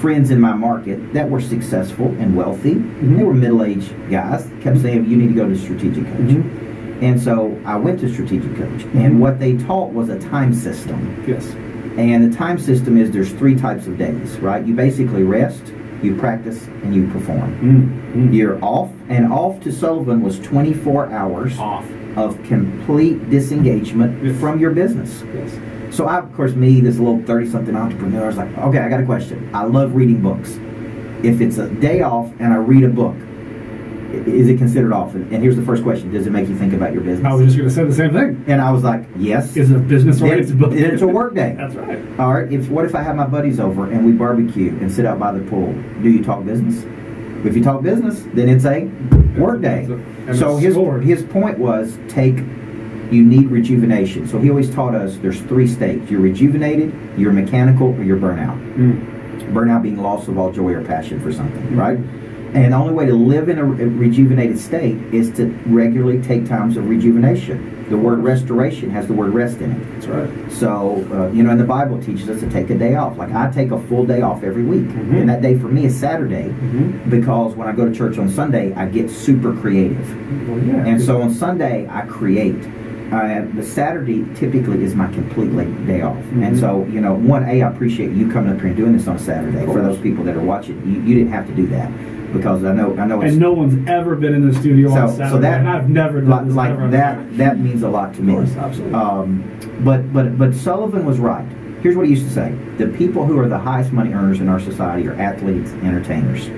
friends in my market that were successful and wealthy, they were middle-aged guys, kept saying, you need to go to Strategic Coach. Mm-hmm. And so I went to Strategic Coach, and what they taught was a time system. Yes. And the time system is there's 3 types of days, right? You basically rest, you practice, and you perform. Mm-hmm. You're off, and off to Sullivan was 24 hours of complete disengagement from your business. Yes. So I, of course, me, this little 30-something entrepreneur, I was like, okay, I got a question. I love reading books. If it's a day off and I read a book, is it considered off? And here's the first question. Does it make you think about your business? I was just going to say the same thing. And I was like, yes. It's a business-oriented book. It's a work day. That's right. All right. What if I have my buddies over and we barbecue and sit out by the pool? Do you talk business? If you talk business, then it's a work day. So his point was you need rejuvenation. So he always taught us there's 3 states. You're rejuvenated, you're mechanical, or you're burnout. Burnout being loss of all joy or passion for something, right? And the only way to live in a rejuvenated state is to regularly take times of rejuvenation. The word restoration has the word rest in it. That's right. So, and the Bible teaches us to take a day off. Like I take a full day off every week. And that day for me is Saturday because when I go to church on Sunday, I get super creative. Well, yeah. And so on Sunday, I create. The Saturday typically is my complete day off. And so, I appreciate you coming up here and doing this on a Saturday. For those people that are watching, you didn't have to do that. Because I know it's... And no one's ever been in the studio on Saturday, so that, and I've never done this. Like that means a lot to me. Of course, absolutely. But Sullivan was right. Here's what he used to say. The people who are the highest money earners in our society are athletes, entertainers.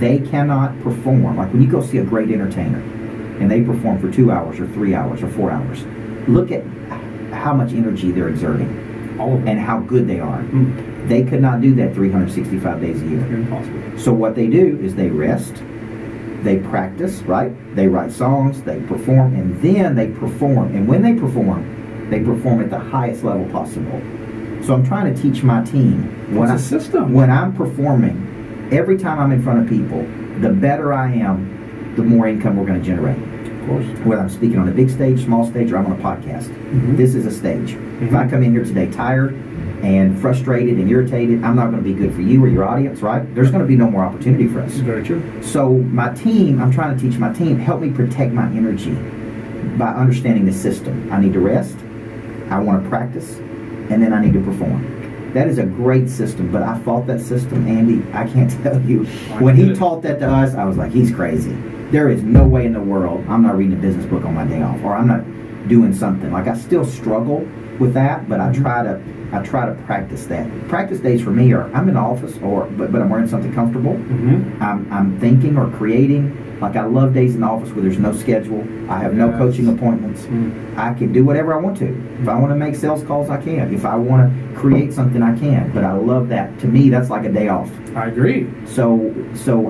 They cannot perform. Like when you go see a great entertainer, and they perform for 2 hours or 3 hours or 4 hours, look at how much energy they're exerting. All of them. And how good they are. They could not do that 365 days a year. Impossible. So what they do is they rest, they practice, right? They write songs, they perform, and then they perform. And when they perform at the highest level possible. So I'm trying to teach my team It's a system. When I'm performing, every time I'm in front of people, the better I am, the more income we're going to generate. course. Whether I'm speaking on a big stage, small stage, or I'm on a podcast. This is a stage. If I come in here today tired and frustrated and irritated, I'm not going to be good for you or your audience, right? There's going to be no more opportunity for us. Very true. So my team, I'm trying to teach my team, help me protect my energy by understanding the system. I need to rest, I want to practice, and then I need to perform. That is a great system, but I fought that system, Andy. I can't tell you. When he taught that to us, I was like, he's crazy. There is no way in the world I'm not reading a business book on my day off, or I'm not doing something. Like, I still struggle with that, but I try to practice that. Practice days for me are I'm in the office, but I'm wearing something comfortable. I'm thinking or creating. Like, I love days in the office where there's no schedule. I have no coaching appointments. I can do whatever I want to. If I want to make sales calls, I can. If I want to create something, I can. But I love that. To me, that's like a day off. I agree. So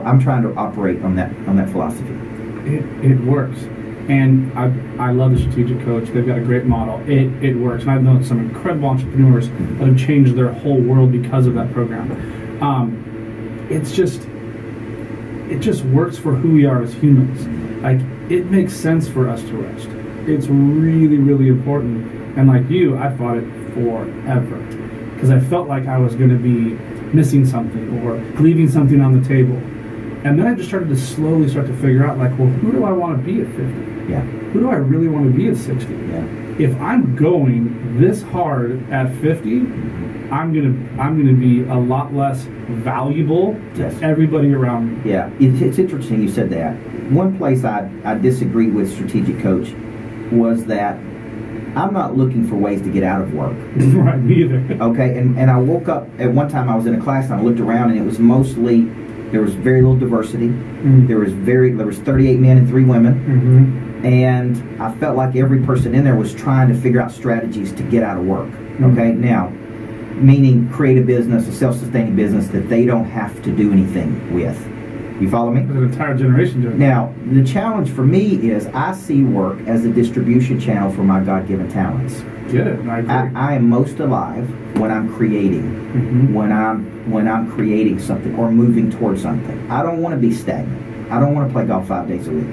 I'm trying to operate on that philosophy. It works. And I love the Strategic Coach. They've got a great model. It works. And I've known some incredible entrepreneurs that have changed their whole world because of that program. It just works for who we are as humans. Like, it makes sense for us to rest. It's really, really important. And like you, I fought it forever because I felt like I was going to be missing something or leaving something on the table. And then I just started to slowly start to figure out, like, well, who do I want to be at 50? Yeah. Who do I really want to be at 60? Yeah. If I'm going this hard at 50, I'm gonna be a lot less valuable to everybody around me. Yeah, it's interesting you said that. One place I disagreed with Strategic Coach was that I'm not looking for ways to get out of work. Right, me either. Okay, and I woke up at one time. I was in a class and I looked around and it was mostly, there was very little diversity. There was 38 men and 3 women, and I felt like every person in there was trying to figure out strategies to get out of work. Okay, now, meaning create a business, a self-sustaining business that they don't have to do anything with. You follow me? There's an entire generation doing it. Now, the challenge for me is I see work as a distribution channel for my God-given talents. Get it? I agree. I am most alive when I'm creating, when I'm creating something or moving towards something. I don't want to be stagnant. I don't want to play golf 5 days a week.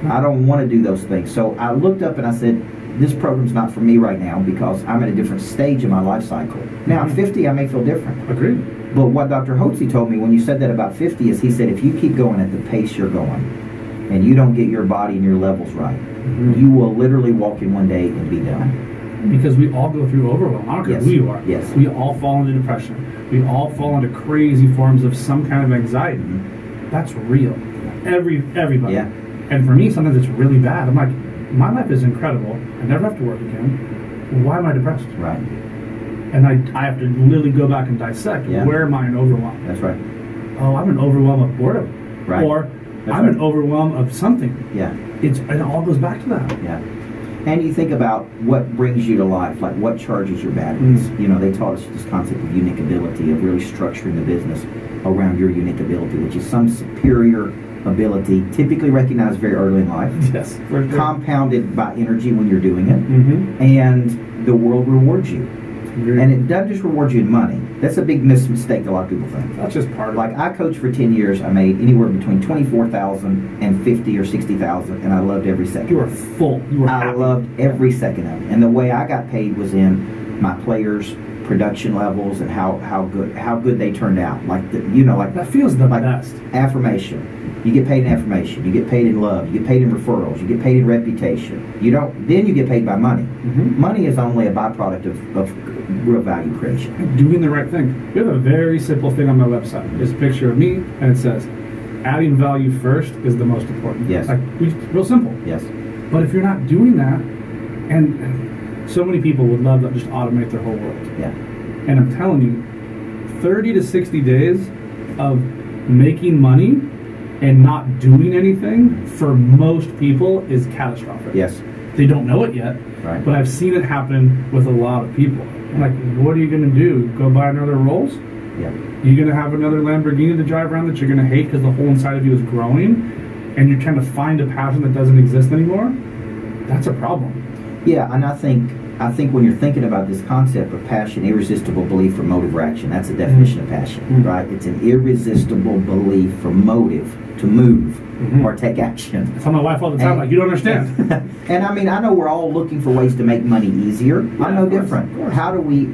I don't want to do those things. So I looked up and I said, this program's not for me right now because I'm at a different stage in my life cycle. Now, at 50, I may feel different. Agreed. But what Dr. Hotze told me when you said that about 50 is he said, if you keep going at the pace you're going and you don't get your body and your levels right, you will literally walk in one day and be done. Because we all go through overwhelm. I don't care who you are. Yes. We all fall into depression. We all fall into crazy forms of some kind of anxiety. That's real. Everybody. Yeah. And for me, sometimes it's really bad. I'm like, my life is incredible. I never have to work again. Why am I depressed? Right. And I have to literally go back and dissect. Where am I in overwhelm? That's right. Oh, I'm in overwhelm of boredom. Right. Or I'm in overwhelm of something. Yeah. It all goes back to that. Yeah. And you think about what brings you to life, like what charges your batteries. You know, they taught us this concept of unique ability, of really structuring the business around your unique ability, which is some superior ability, typically recognized very early in life. Yes. For sure. Compounded by energy when you're doing it. And the world rewards you. And it doesn't just reward you in money. That's a big mistake a lot of people think. That's just part of it. Like, I coached for 10 years. I made anywhere between $24,000 and $50,000 or $60,000, and I loved every second. You were full. You were happy. I loved every second of it. And the way I got paid was in my players' production levels and how good they turned out. Like, that feels the best. Affirmation. You get paid in affirmation. You get paid in love. You get paid in referrals. You get paid in reputation. Then you get paid by money. Money is only a byproduct of real value creation. Doing the right thing. We have a very simple thing on my website. There's a picture of me, and it says, adding value first is the most important. Yes. Real simple. Yes. But if you're not doing that, and so many people would love to just automate their whole world. Yeah. And I'm telling you, 30 to 60 days of making money and not doing anything for most people is catastrophic. Yes. They don't know it yet, right. But I've seen it happen with a lot of people. Like, what are you going to do? Go buy another Rolls? Yeah. You're going to have another Lamborghini to drive around that you're going to hate because the whole inside of you is growing, and you're trying to find a passion that doesn't exist anymore? That's a problem. Yeah, and I think when you're thinking about this concept of passion, irresistible belief for motive or action, that's a definition of passion, right? It's an irresistible belief for motive to move or take action. I tell my wife all the time, like, you don't understand. And I mean, I know we're all looking for ways to make money easier. Yeah, I'm no different. How do we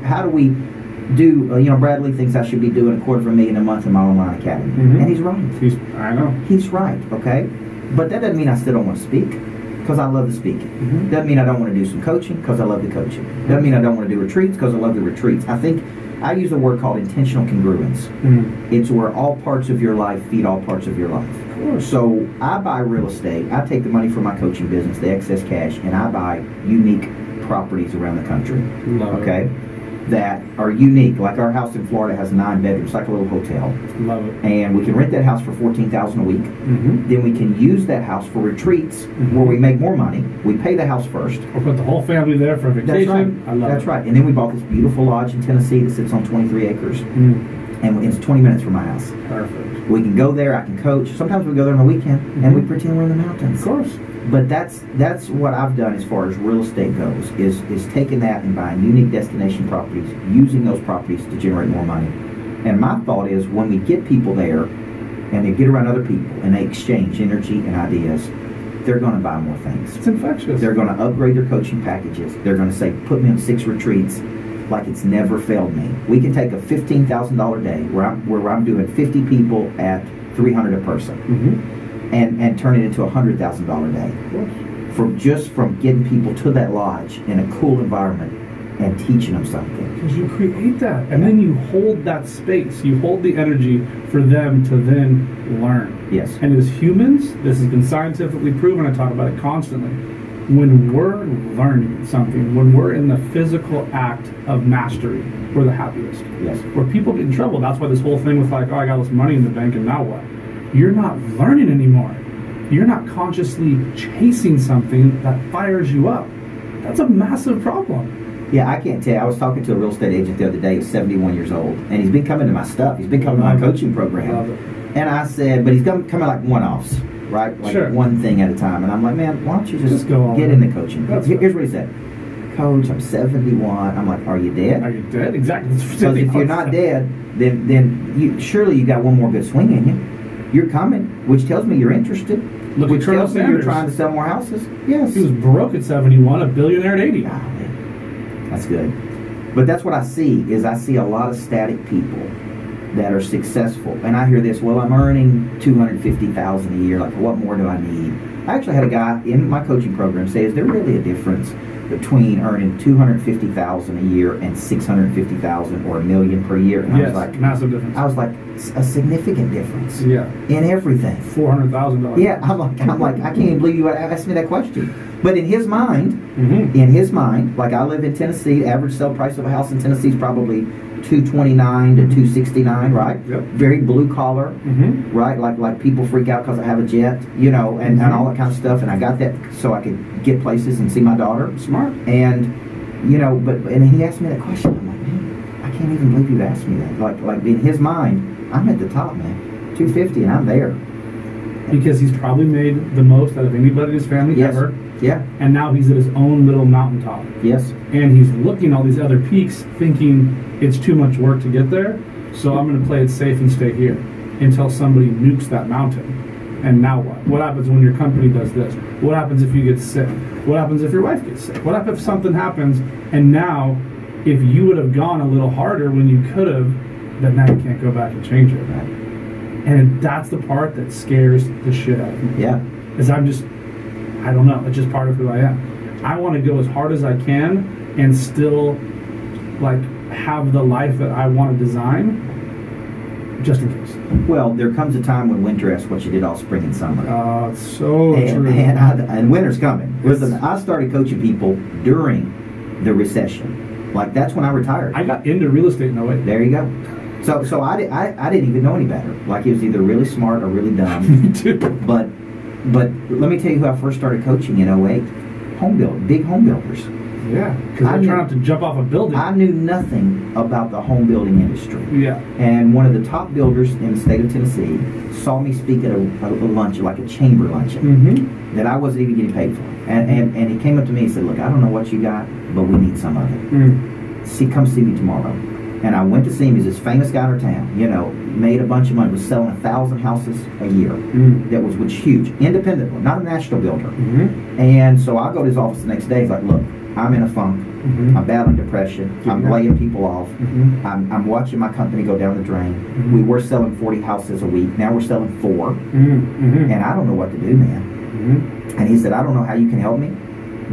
do, Bradley thinks I should be doing $250,000 a month in my online academy. And he's right. I know. He's right, okay? But that doesn't mean I still don't want to speak, because I love the speaking. Doesn't mean I don't want to do some coaching, because I love the coaching. Doesn't mean I don't want to do retreats, because I love the retreats. I think I use a word called intentional congruence. It's where all parts of your life feed all parts of your life. So I buy real estate. I take the money from my coaching business, the excess cash, and I buy unique properties around the country. Okay? That are unique. Like our house in Florida has 9 bedrooms, like a little hotel. Love it. And we can rent that house for $14,000 a week. Then we can use that house for retreats where we make more money. We pay the house first. Or put the whole family there for a vacation. That's right. That's right. And then we bought this beautiful lodge in Tennessee that sits on 23 acres. And it's 20 minutes from my house. Perfect. We can go there. I can coach. Sometimes we go there on the weekend and we pretend we're in the mountains. Of course. But that's what I've done as far as real estate goes, is taking that and buying unique destination properties, using those properties to generate more money. And my thought is, when we get people there and they get around other people and they exchange energy and ideas, they're going to buy more things. It's infectious. They're going to upgrade their coaching packages. They're going to say, put me on 6 retreats like it's never failed me. We can take a $15,000 day where I'm doing 50 people at $300 a person. And turn it into a $100,000 day from getting people to that lodge in a cool environment and teaching them something. Because you create that, and then you hold that space. You hold the energy for them to then learn. Yes. And as humans, this has been scientifically proven. I talk about it constantly. When we're learning something, when we're in the physical act of mastery, we're the happiest. Yes. Where people get in trouble. That's why this whole thing with like, oh, I got this money in the bank, and now what? You're not learning anymore. You're not consciously chasing something that fires you up. That's a massive problem. Yeah, I can't tell you. I was talking to a real estate agent the other day. He's 71 years old, and he's been coming to my stuff. He's been coming to my coaching program. And I said, but he's coming like one-offs, right? Like one thing at a time. And I'm like, man, why don't you just go get into coaching? Here's what he said. Coach, I'm 71. I'm like, are you dead? Are you dead? Exactly. Because if you're not dead, then surely you got one more good swing in you. You're coming, which tells me you're interested. Look which at Colonel tells me Sanders. You're trying to sell more houses. Yes. He was broke at 71, a billionaire at 80. That's good. But that's what I see, is I see a lot of static people that are successful. And I hear this, well, I'm earning $250,000 a year. Like, what more do I need? I actually had a guy in my coaching program say, is there really a difference between earning $250,000 a year and $650,000 or $1 million per year? And yes, I was like, massive difference. I was like, a significant difference. Yeah. In everything. $400,000. Yeah, I'm like, I can't even believe you asked me that question. But in his mind, like I live in Tennessee, average sale price of a house in Tennessee is probably $229 to $269, right? Yep. Very blue collar, right? Like people freak out because I have a jet, and all that kind of stuff. And I got that so I could get places and see my daughter. Smart. And and he asked me that question. I'm like, man, I can't even believe you asked me that. Like in his mind, I'm at the top, man. 250, and I'm there. Because he's probably made the most out of anybody in his family ever. Yeah. And now he's at his own little mountaintop. Yes. And he's looking at all these other peaks thinking it's too much work to get there, so I'm going to play it safe and stay here until somebody nukes that mountain. And now what? What happens when your company does this? What happens if you get sick? What happens if your wife gets sick? What happens if something happens and now if you would have gone a little harder when you could have, then now you can't go back and change it. And that's the part that scares the shit out of me. Yeah. Because I don't know. It's just part of who I am. I want to go as hard as I can and still, like, have the life that I want to design, just in case. Well, there comes a time when winter asks what you did all spring and summer. Oh, it's so true. And winter's coming. Listen, I started coaching people during the recession. Like, that's when I retired. I got into real estate in 08. There you go. So I didn't even know any better. Like, he was either really smart or really dumb. Me too. But let me tell you who I first started coaching in 08. Big home builders. Yeah, because they're trying not to jump off a building. I knew nothing about the home building industry. Yeah. And one of the top builders in the state of Tennessee saw me speak at a luncheon, like a chamber luncheon, that I wasn't even getting paid for. And he came up to me and said, look, I don't know what you got, but we need some of it. Come see me tomorrow. And I went to see him. He's this famous guy in our town, made a bunch of money, was selling 1,000 houses a year. That was huge, independently, not a national builder. And so I go to his office the next day. He's like, look, I'm in a funk. I'm battling depression. I'm laying people off. I'm watching my company go down the drain. We were selling 40 houses a week. Now we're selling 4. And I don't know what to do, man. And he said, I don't know how you can help me,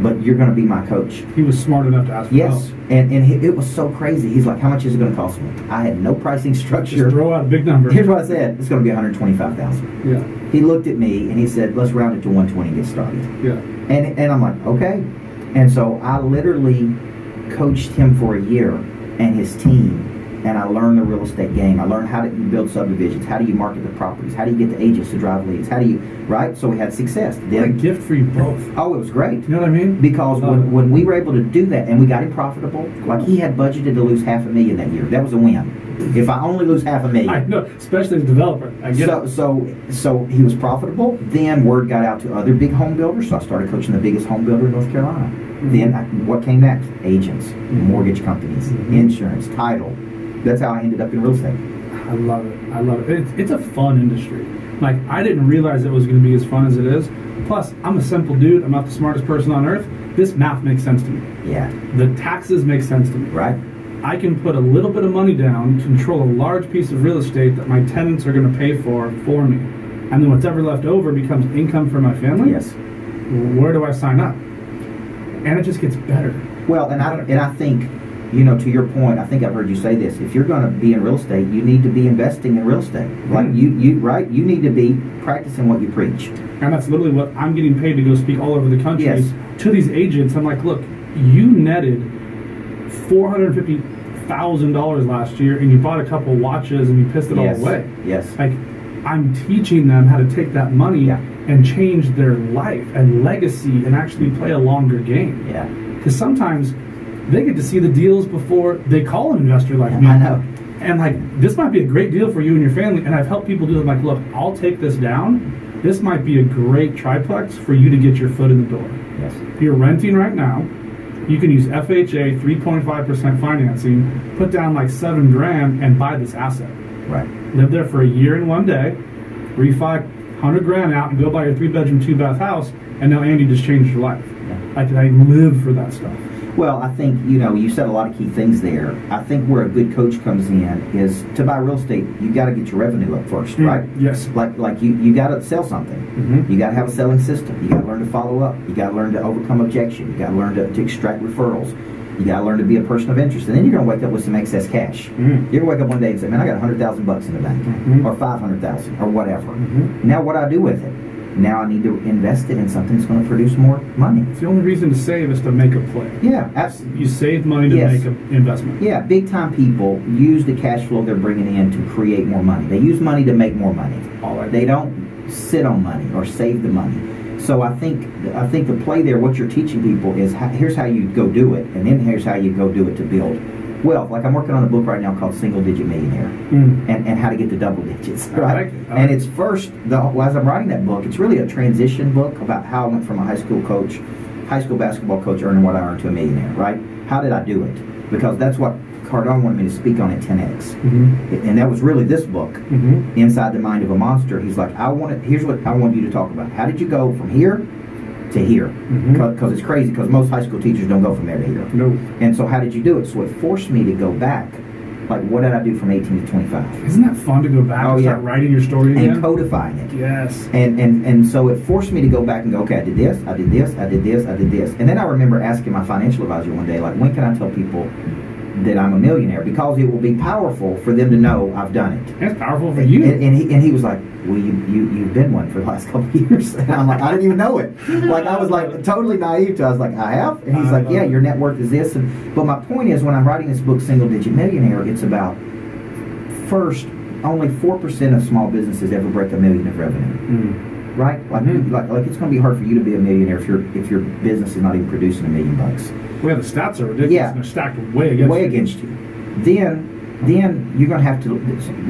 but you're going to be my coach. He was smart enough to ask for help. Yes, and it was so crazy. He's like, how much is it going to cost me? I had no pricing structure. Just throw out a big number. Here's what I said. It's going to be $125,000. Yeah. He looked at me and he said, let's round it to 120 and get started. Yeah. And I'm like, okay. And so I literally coached him for a year and his team. And I learned the real estate game. I learned how to build subdivisions. How do you market the properties? How do you get the agents to drive leads? How do you, right? So we had success. What a gift for you both. Oh, it was great. You know what I mean? Because when we were able to do that and we got him profitable, like he had budgeted to lose $500,000 that year. That was a win. If I only lose $500,000. I know, especially as a developer. I get it. So he was profitable. Then word got out to other big home builders. So I started coaching the biggest home builder in North Carolina. Then what came next? Agents, mortgage companies, insurance, title. That's how I ended up in real estate. I love it. I love it. It's a fun industry. Like, I didn't realize it was going to be as fun as it is. Plus, I'm a simple dude. I'm not the smartest person on earth. This math makes sense to me. Yeah. The taxes make sense to me. Right. I can put a little bit of money down, control a large piece of real estate that my tenants are going to pay for me. And then what's ever left over becomes income for my family. Yes. Where do I sign up? And it just gets better. Well, and I think, you know, to your point, I think I've heard you say this. If you're going to be in real estate, you need to be investing in real estate. Like you right? You need to be practicing what you preach. And that's literally what I'm getting paid to go speak all over the country to these agents. I'm like, look, you netted $450,000 last year, and you bought a couple watches, and you pissed it all away. Yes. Like, I'm teaching them how to take that money and change their life and legacy and actually play a longer game. Yeah. Because sometimes they get to see the deals before they call an investor like me. I know. And like, this might be a great deal for you and your family. And I've helped people do it. Like, look, I'll take this down. This might be a great triplex for you to get your foot in the door. Yes. If you're renting right now, you can use FHA 3.5% financing, put down like $7,000 and buy this asset. Right. Live there for a year and 1 day, refi $100,000 out and go buy your 3-bedroom, 2-bath house. And now Andy just changed your life. Yeah. Like, I live for that stuff. Well, I think, you know, you said a lot of key things there. I think where a good coach comes in is to buy real estate, you got to get your revenue up first, right? Yes. Like you got to sell something. You got to have a selling system. You got to learn to follow up. You got to learn to overcome objection. You got to learn to extract referrals. You got to learn to be a person of interest. And then you're going to wake up with some excess cash. You're going to wake up one day and say, man, I got $100,000 in the bank or $500,000 or whatever. Now what do I do with it? Now I need to invest it in something that's going to produce more money. It's the only reason to save is to make a play. Yeah, absolutely. You save money to make an investment. Yeah, big time people use the cash flow they're bringing in to create more money. They use money to make more money. They don't sit on money or save the money. So I think the play there, what you're teaching people is here's how you go do it, and then here's how you go do it to build wealth. Like I'm working on a book right now called Single Digit Millionaire, and how to get to double digits, right? And it's first, as I'm writing that book, it's really a transition book about how I went from a high school basketball coach earning what I earned to a millionaire, right? How did I do it? Because that's what Cardone wanted me to speak on at 10X. And that was really this book, Inside the Mind of a Monster. He's like, here's what I want you to talk about. How did you go from here to here? Because it's crazy, because most high school teachers don't go from there to here. No. And so how did you do it? So it forced me to go back. Like, what did I do from 18 to 25? Isn't that fun to go back and start writing your story again? And codifying it. Yes. And so it forced me to go back and go, okay, I did this, I did this, I did this, I did this. And then I remember asking my financial advisor one day, like, when can I tell people that I'm a millionaire? Because it will be powerful for them to know I've done it. It's powerful for you. And he was like, well, you've been one for the last couple of years. And I'm like, I didn't even know it. Like, I was like totally naive to. I was like, I have? And he's like, yeah, your net worth is this. But my point is, when I'm writing this book, Single Digit Millionaire, it's about, first, only 4% of small businesses ever break $1 million of revenue. Right? Like it's going to be hard for you to be a millionaire if your business is not even producing $1 million. Well, the stats are ridiculous. Yeah. And they're stacked way against you. Then you're going to have to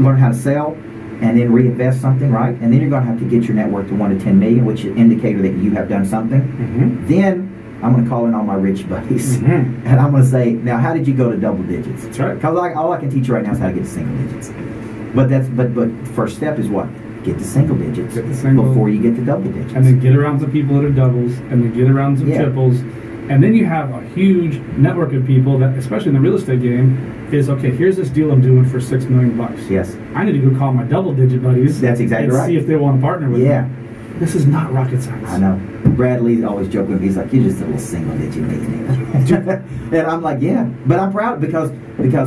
learn how to sell and then reinvest something, right? And then you're going to have to get your net worth to 1 to 10 million, which is an indicator that you have done something. Then I'm going to call in all my rich buddies, and I'm going to say, now, how did you go to double digits? That's right. Because all I can teach you right now is how to get to single digits. But first step is what? Get the single digits Get the single, before you get the double digits. and then get around some people that are doubles, and then get around some triples, and then you have a huge network of people that, especially in the real estate game, is okay. Here's this deal I'm doing for $6 million. Yes. I need to go call my double-digit buddies. That's exactly and right. see if they want to partner with me. Yeah. This is not rocket science. I know. Bradley's always joking. He's like, "You're just a little single-digit millionaire," and I'm like, "Yeah," but I'm proud because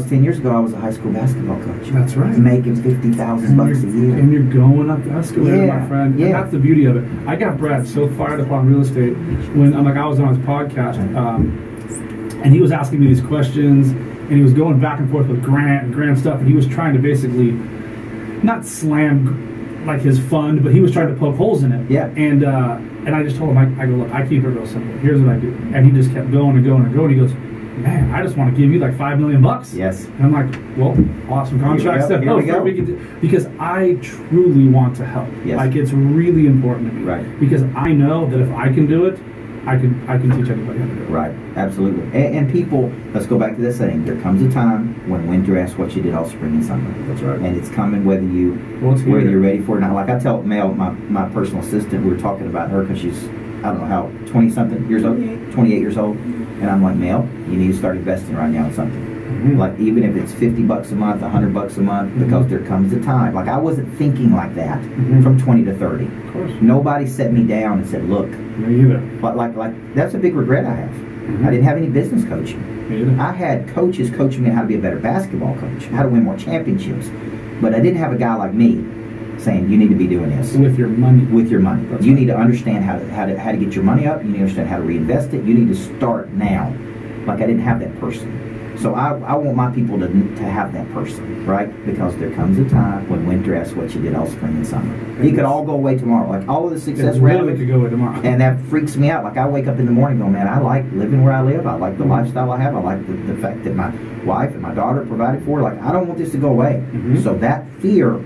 10 years ago I was a high school basketball coach. That's right. Making $50,000 a year, and you're going up the escalator, my friend. Yeah. And that's the beauty of it. I got Brad so fired up on real estate when I was on his podcast, and he was asking me these questions, and he was going back and forth with Grant stuff, and he was trying to basically not slam like his fund, but he was trying to poke holes in it. Yeah. And I just told him, I go, look, I keep it real simple. Here's what I do. And he just kept going and going and going. He goes, man, I just want to give you like $5 million. Yes. And I'm like, well, awesome contracts to Here we go. we can do. Because I truly want to help. Yes. Like, it's really important to me. Right. Because I know that if I can do it, I can teach anybody how to do it. Right, absolutely. And people, let's go back to this saying, there comes a time when winter asks what you did all spring and summer. That's right. And it's coming whether here. you're ready for it or not. Like I tell Mel, my personal assistant, we were talking about her because she's, I don't know how, 20-something years old, 28 years old. And I'm like, Mel, you need to start investing right now in something. Mm-hmm. Like even if it's $50 a month, $100 a month, Mm-hmm. because there comes a time. Like I wasn't thinking like that Mm-hmm. from 20 to 30. Of course. Nobody set me down and said, look, Me either. but like that's a big regret I have. Mm-hmm. I didn't have any business coaching. Me either. I had coaches coaching me how to be a better basketball coach, how to win more championships. But I didn't have a guy like me saying, you need to be doing this. With your money. With your money. That's You right. need to understand how to get your money up. You need to understand how to reinvest it. You need to start now. Like I didn't have that person. So I want my people to have that person, right? Because there comes a time when winter asks what you did all spring and summer. It could all go away tomorrow. Like all of the success It really could go away tomorrow. and that freaks me out. Like I wake up in the morning going, man, I like living where I live. I like the lifestyle I have. I like the fact that my wife and my daughter provided for. Like I don't want this to go away. Mhm. So that fear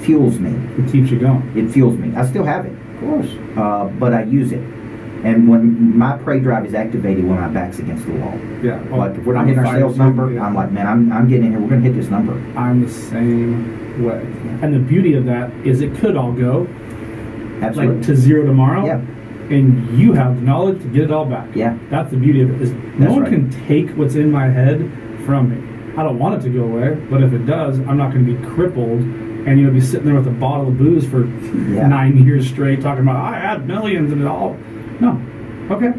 fuels me. It keeps you going. It fuels me. I still have it, Of course. but I use it. And when my prey drive is activated when my back's against the wall. Yeah. Well, Like if we're not I'm hitting our fine sales with number, you. I'm like, man, I'm getting in here. We're going to hit this number. I'm the same way. And the beauty of that is it could all go Absolutely. like to zero tomorrow. Yeah. And you have the knowledge to get it all back. Yeah. That's the beauty of it. Is no That's one right. can take what's in my head from me. I don't want it to go away, but if it does, I'm not going to be crippled and be sitting there with a bottle of booze for 9 years straight talking about I had millions and it all. No. Okay.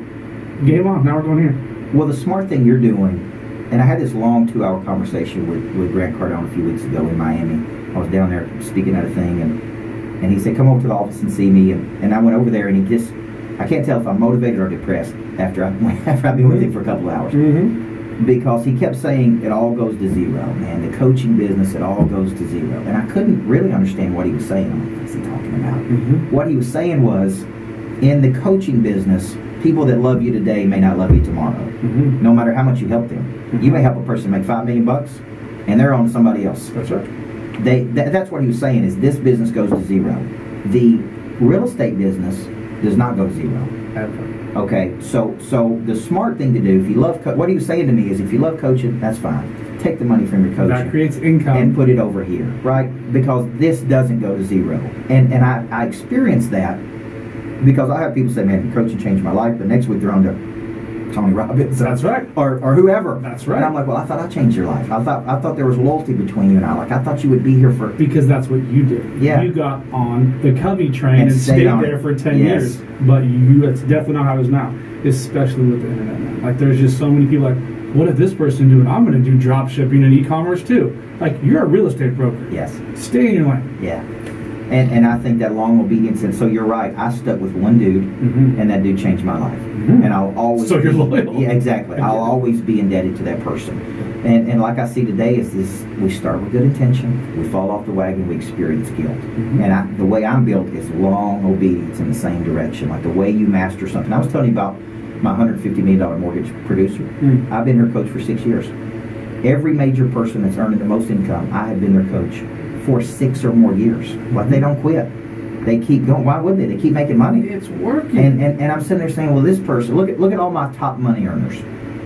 Game on. Now we're going here. Well, the smart thing you're doing, and I had this long 2-hour conversation with Grant Cardone a few weeks ago in Miami. I was down there speaking at a thing, and he said, come over to the office and see me. And I went over there, and he just, I can't tell if I'm motivated or depressed after I've been with him for a couple of hours. Mm-hmm. Because he kept saying it all goes to zero, man. The coaching business, it all goes to zero. And I couldn't really understand what he was saying. I'm like, what's he talking about? Mm-hmm. What he was saying was, in the coaching business, people that love you today may not love you tomorrow. Mm-hmm. No matter how much you help them. You may help a person make $5 million, and they're on somebody else. That's right. That's what he was saying. Is this business goes to zero? The real estate business does not go to zero. Ever. Okay, so the smart thing to do, if you love, what he was saying to me is, if you love coaching, that's fine. Take the money from your coaching. That creates income. And put it over here, right? Because this doesn't go to zero. And I experienced that because I have people say, man, coaching changed my life, but next week they're on to Tony Robbins. That's right. Or whoever. That's right. And I'm like, well, I thought I changed your life. I thought there was loyalty between you and I. Like, I thought you would be here for... Because that's what you did. Yeah. You got on the Covey train And and stayed stayed on there it. for 10 Yes. years. But that's definitely not how it is now. Especially with the internet now. Like, there's just so many people like, what did this person do? And I'm going to do drop shipping and e-commerce too. Like, you're a real estate broker. Yes. Stay in your lane. Yeah. And I think that long obedience, and so you're right, I stuck with one dude, Mm-hmm. and that dude changed my life. Mhm. And I'll always... So you're loyal. Yeah, exactly. I'll always be indebted to that person. And like I see today is this, we start with good intention, we fall off the wagon, we experience guilt. Mm-hmm. And the way I'm built is long obedience in the same direction. Like the way you master something. I was telling you about my $150 million mortgage producer. Mm. I've been her coach for 6 years. Every major person that's earning the most income, I have been their coach for 6 or more years. Like they don't quit. They keep going. Why would they? They keep making money. It's working. And I'm sitting there saying, well, this person, look at all my top money earners.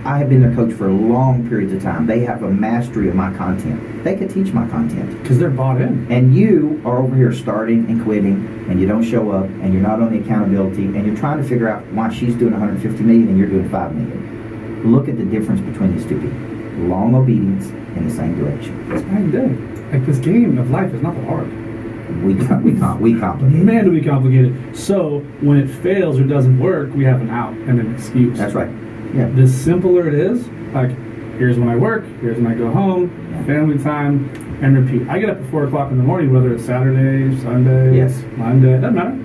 I have been their coach for long periods of time. They have a mastery of my content. They could teach my content. Because they're bought in. And you are over here starting and quitting, and you don't show up, and you're not on the accountability, and you're trying to figure out why she's doing 150 million and you're doing 5 million. Look at the difference between these two people. Long obedience in the same direction. It's night and day. Like, this game of life is not that hard. We complicate. Man, do we complicate it. So when it fails or doesn't work, we have an out and an excuse. That's right. Yeah. The simpler it is, like, here's when I work, here's when I go home, family time, and repeat. I get up at 4 o'clock in the morning, whether it's Saturday, Sunday, Yes. Monday, it doesn't matter.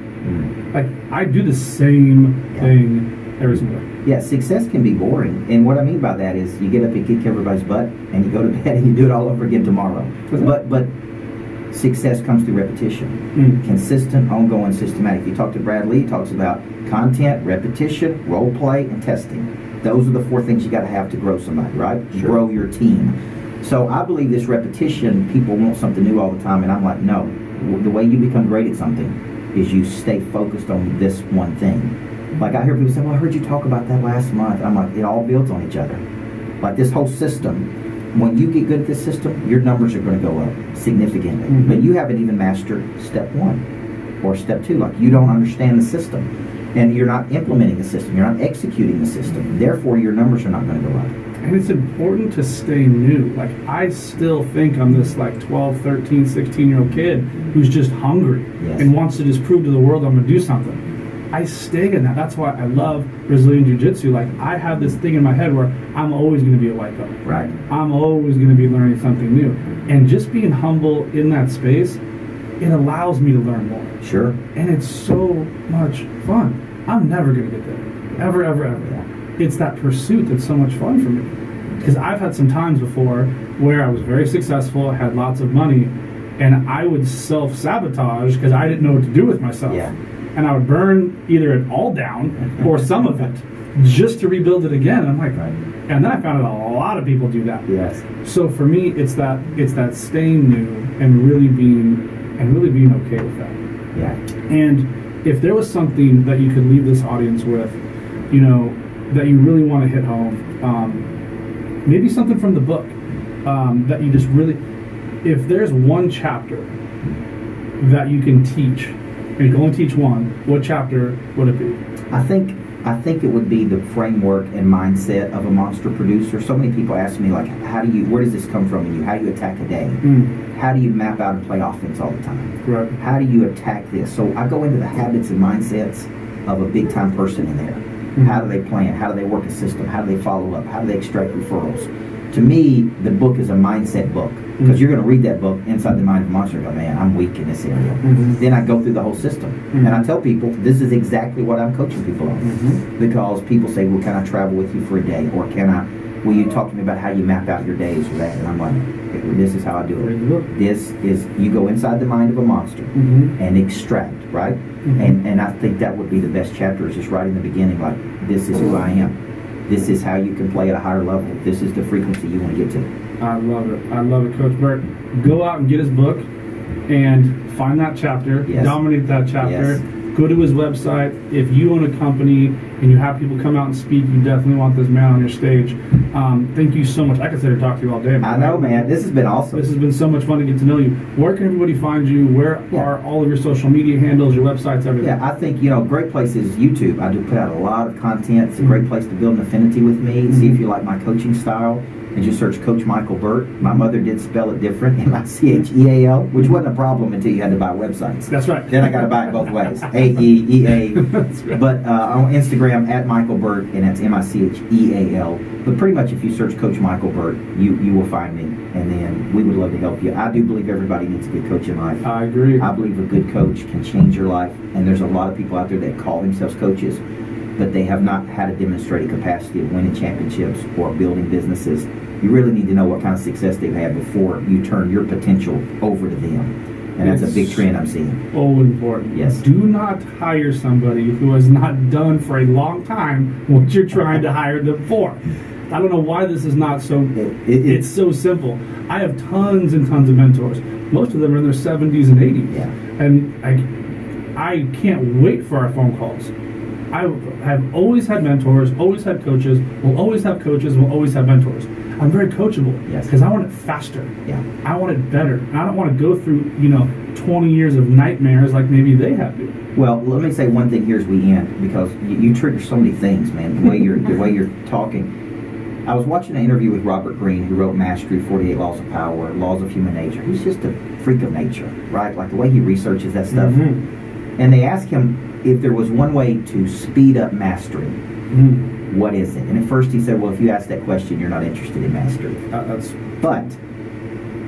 Like, I do the same thing every single day. Yeah, success can be boring. And what I mean by that is you get up and kick everybody's butt, and you go to bed and you do it all over again tomorrow. But success comes through repetition. Consistent, ongoing, systematic. You talk to Brad Lee, he talks about content, repetition, role play, and testing. Those are the 4 things you got to have to grow somebody, right? Sure. Grow your team. So I believe this repetition, people want something new all the time, and I'm like, no. The way you become great at something is you stay focused on this one thing. Like, I hear people say, well, I heard you talk about that last month. I'm like, it all builds on each other. Like, this whole system, when you get good at this system, your numbers are going to go up significantly. But you haven't even mastered step 1 or step 2. Like, you don't understand the system, and you're not implementing the system. You're not executing the system. Therefore, your numbers are not going to go up. And it's important to stay new. Like, I still think I'm this, like, 12, 13, 16-year-old kid who's just hungry and wants to just prove to the world I'm going to do something. I stay in that. That's why I love Brazilian Jiu-Jitsu. Like, I have this thing in my head where I'm always going to be a white belt. Right. I'm always going to be learning something new. And just being humble in that space, it allows me to learn more. Sure. And it's so much fun. I'm never going to get there. Ever, ever, ever. Yeah. It's that pursuit that's so much fun for me. Because I've had some times before where I was very successful, had lots of money, and I would self-sabotage because I didn't know what to do with myself. Yeah. And I would burn either it all down or some of it just to rebuild it again. I'm like, and then I found out a lot of people do that. Yes. So for me, it's that staying new and really being okay with that. Yeah. And if there was something that you could leave this audience with, you know, that you really want to hit home, maybe something from the book that you just really, if there's one chapter that you can teach, and you can only teach one, what chapter would it be? I think it would be the framework and mindset of a monster producer. So many people ask me, like, where does this come from in you? How do you attack a day? How do you map out and play offense all the time? Right. How do you attack this? So I go into the habits and mindsets of a big time person in there. How do they plan? How do they work a system? How do they follow up? How do they extract referrals? To me, the book is a mindset book. Because you're going to read that book, Inside the Mind of a Monster, and go, man, I'm weak in this area. Then I go through the whole system. And I tell people, this is exactly what I'm coaching people on. Because people say, well, can I travel with you for a day? Or will you talk to me about how you map out your days or that? And I'm like, this is how I do it. This is, you go inside the mind of a monster and extract, right? And I think that would be the best chapter, is just right in the beginning, like, this is who I am. This is how you can play at a higher level. This is the frequency you want to get to. I love it. I love it, Coach Burt. Go out and get his book and find that chapter, dominate that chapter. Go to his website. If you own a company and you have people come out and speak, you definitely want this man on your stage. Thank you so much. I could sit here and talk to you all day. I know, man. This has been awesome. This has been so much fun to get to know you. Where can everybody find you? Where are all of your social media handles, your websites, everything? Yeah, I think, great place is YouTube. I do put out a lot of content. It's a great place to build an affinity with me. See if you like my coaching style. And just search Coach Micheal Burt. My mother did spell it different, Micheal, which wasn't a problem until you had to buy websites. That's right. Then I got to buy it both ways, A-E-E-A. Right. But on Instagram, at Micheal Burt, and that's Micheal. But pretty much if you search Coach Micheal Burt, you will find me. And then we would love to help you. I do believe everybody needs a good coach in life. I agree. I believe a good coach can change your life. And there's a lot of people out there that call themselves coaches, but they have not had a demonstrated capacity of winning championships or building businesses. You really need to know what kind of success they've had before you turn your potential over to them. And that's a big trend I'm seeing. Oh, important. Yes. Do not hire somebody who has not done for a long time what you're trying to hire them for. I don't know why this is not so. It's so simple. I have tons and tons of mentors. Most of them are in their 70s and 80s. Yeah. And I can't wait for our phone calls. I have always had mentors, always had coaches, will always have coaches, will always have mentors. I'm very coachable because I want it faster. Yeah. I want it better. I don't want to go through 20 years of nightmares like maybe they have to. Well, let me say one thing here as we end, because you trigger so many things, man. The way you're talking. I was watching an interview with Robert Greene, who wrote Mastery, 48 Laws of Power, Laws of Human Nature. He's just a freak of nature, right? Like the way he researches that stuff. Mm-hmm. And they asked him if there was one way to speed up mastery. Mm-hmm. What is it? And at first he said, well, if you ask that question, you're not interested in mastery. But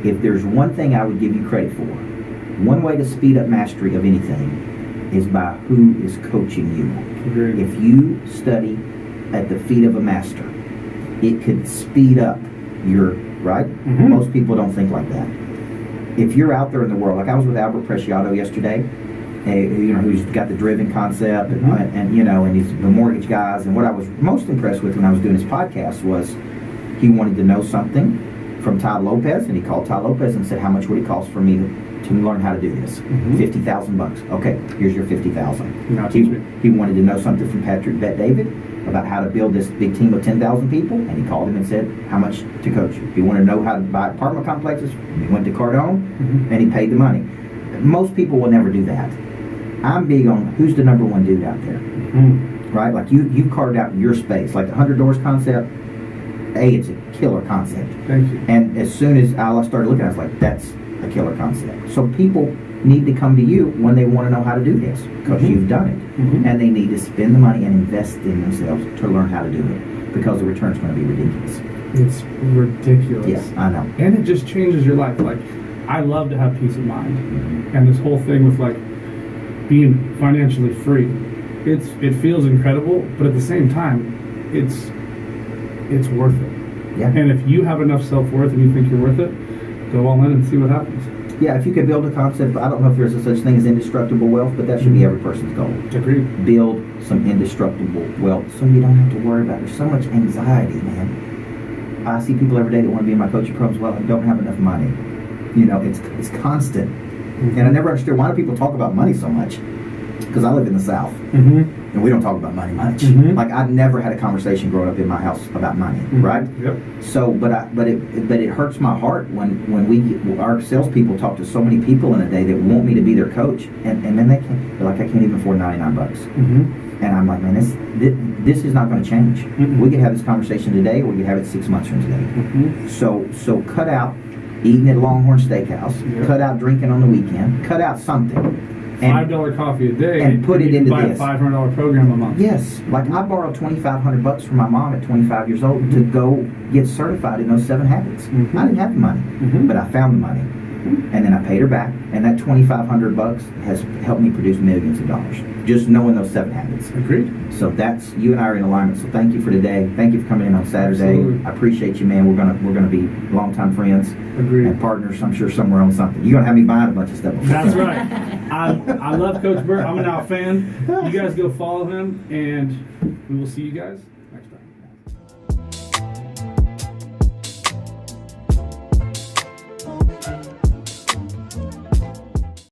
if there's one thing I would give you credit for, one way to speed up mastery of anything is by who is coaching you. Agreed. If you study at the feet of a master, it could speed up your, right? Mm-hmm. Most people don't think like that. If you're out there in the world, like I was with Albert Preciado yesterday, who's got the driven concept, and he's the mortgage guys. And what I was most impressed with when I was doing his podcast was he wanted to know something from Ty Lopez, and he called Ty Lopez and said, how much would it cost for me to learn how to do this? Mm-hmm. $50,000. Okay, here's your $50,000. Now teach me. He wanted to know something from Patrick Bet-David about how to build this big team of 10,000 people, and he called him and said how much to coach you. He wanted to know how to buy apartment complexes. He went to Cardone, and he paid the money. Most people will never do that. I'm big on who's the number one dude out there, right? Like you carved out your space, like the 100 Doors concept. It's a killer concept. Thank you. And as soon as I started looking, I was like, that's a killer concept. So people need to come to you when they want to know how to do this, because you've done it, and they need to spend the money and invest in themselves to learn how to do it, because the return's going to be ridiculous. It's ridiculous. Yes, I know. And it just changes your life. Like, I love to have peace of mind, and this whole thing with like being financially free, it feels incredible, but at the same time, it's worth it. Yeah. And if you have enough self-worth and you think you're worth it, go all in and see what happens. Yeah, if you could build a concept, I don't know if there's a such thing as indestructible wealth, but that should be every person's goal. Agreed. Build some indestructible wealth so you don't have to worry about it. There's so much anxiety, man. I see people every day that want to be in my coaching programs, well, and don't have enough money. It's constant. And I never understood, why do people talk about money so much? Because I live in the South, and we don't talk about money much. Like, I never had a conversation growing up in my house about money, right? Yep. So, but it hurts my heart when our salespeople talk to so many people in a day that want me to be their coach, and then they're like, I can't even afford $99. And I'm like, man, this is not going to change. We could have this conversation today, or we could have it 6 months from today. So cut out eating at Longhorn Steakhouse, cut out drinking on the weekend, cut out something. $5 coffee a day, and put it into buy this. a $500 program a month. Yes, like I borrowed $2,500 from my mom at 25 years old to go get certified in those 7 habits. I didn't have the money, but I found the money, and then I paid her back, and that $2,500 has helped me produce millions of dollars just knowing those 7 habits. Agreed. So that's, you and I are in alignment. So thank you for today. Thank you for coming in on Saturday. Absolutely. I appreciate you, man. We're gonna be longtime friends. Agreed. And partners. I'm sure somewhere on something. You're gonna have me buying a bunch of stuff. That's right. I love Coach Burt. I'm an out fan. You guys go follow him, and we will see you guys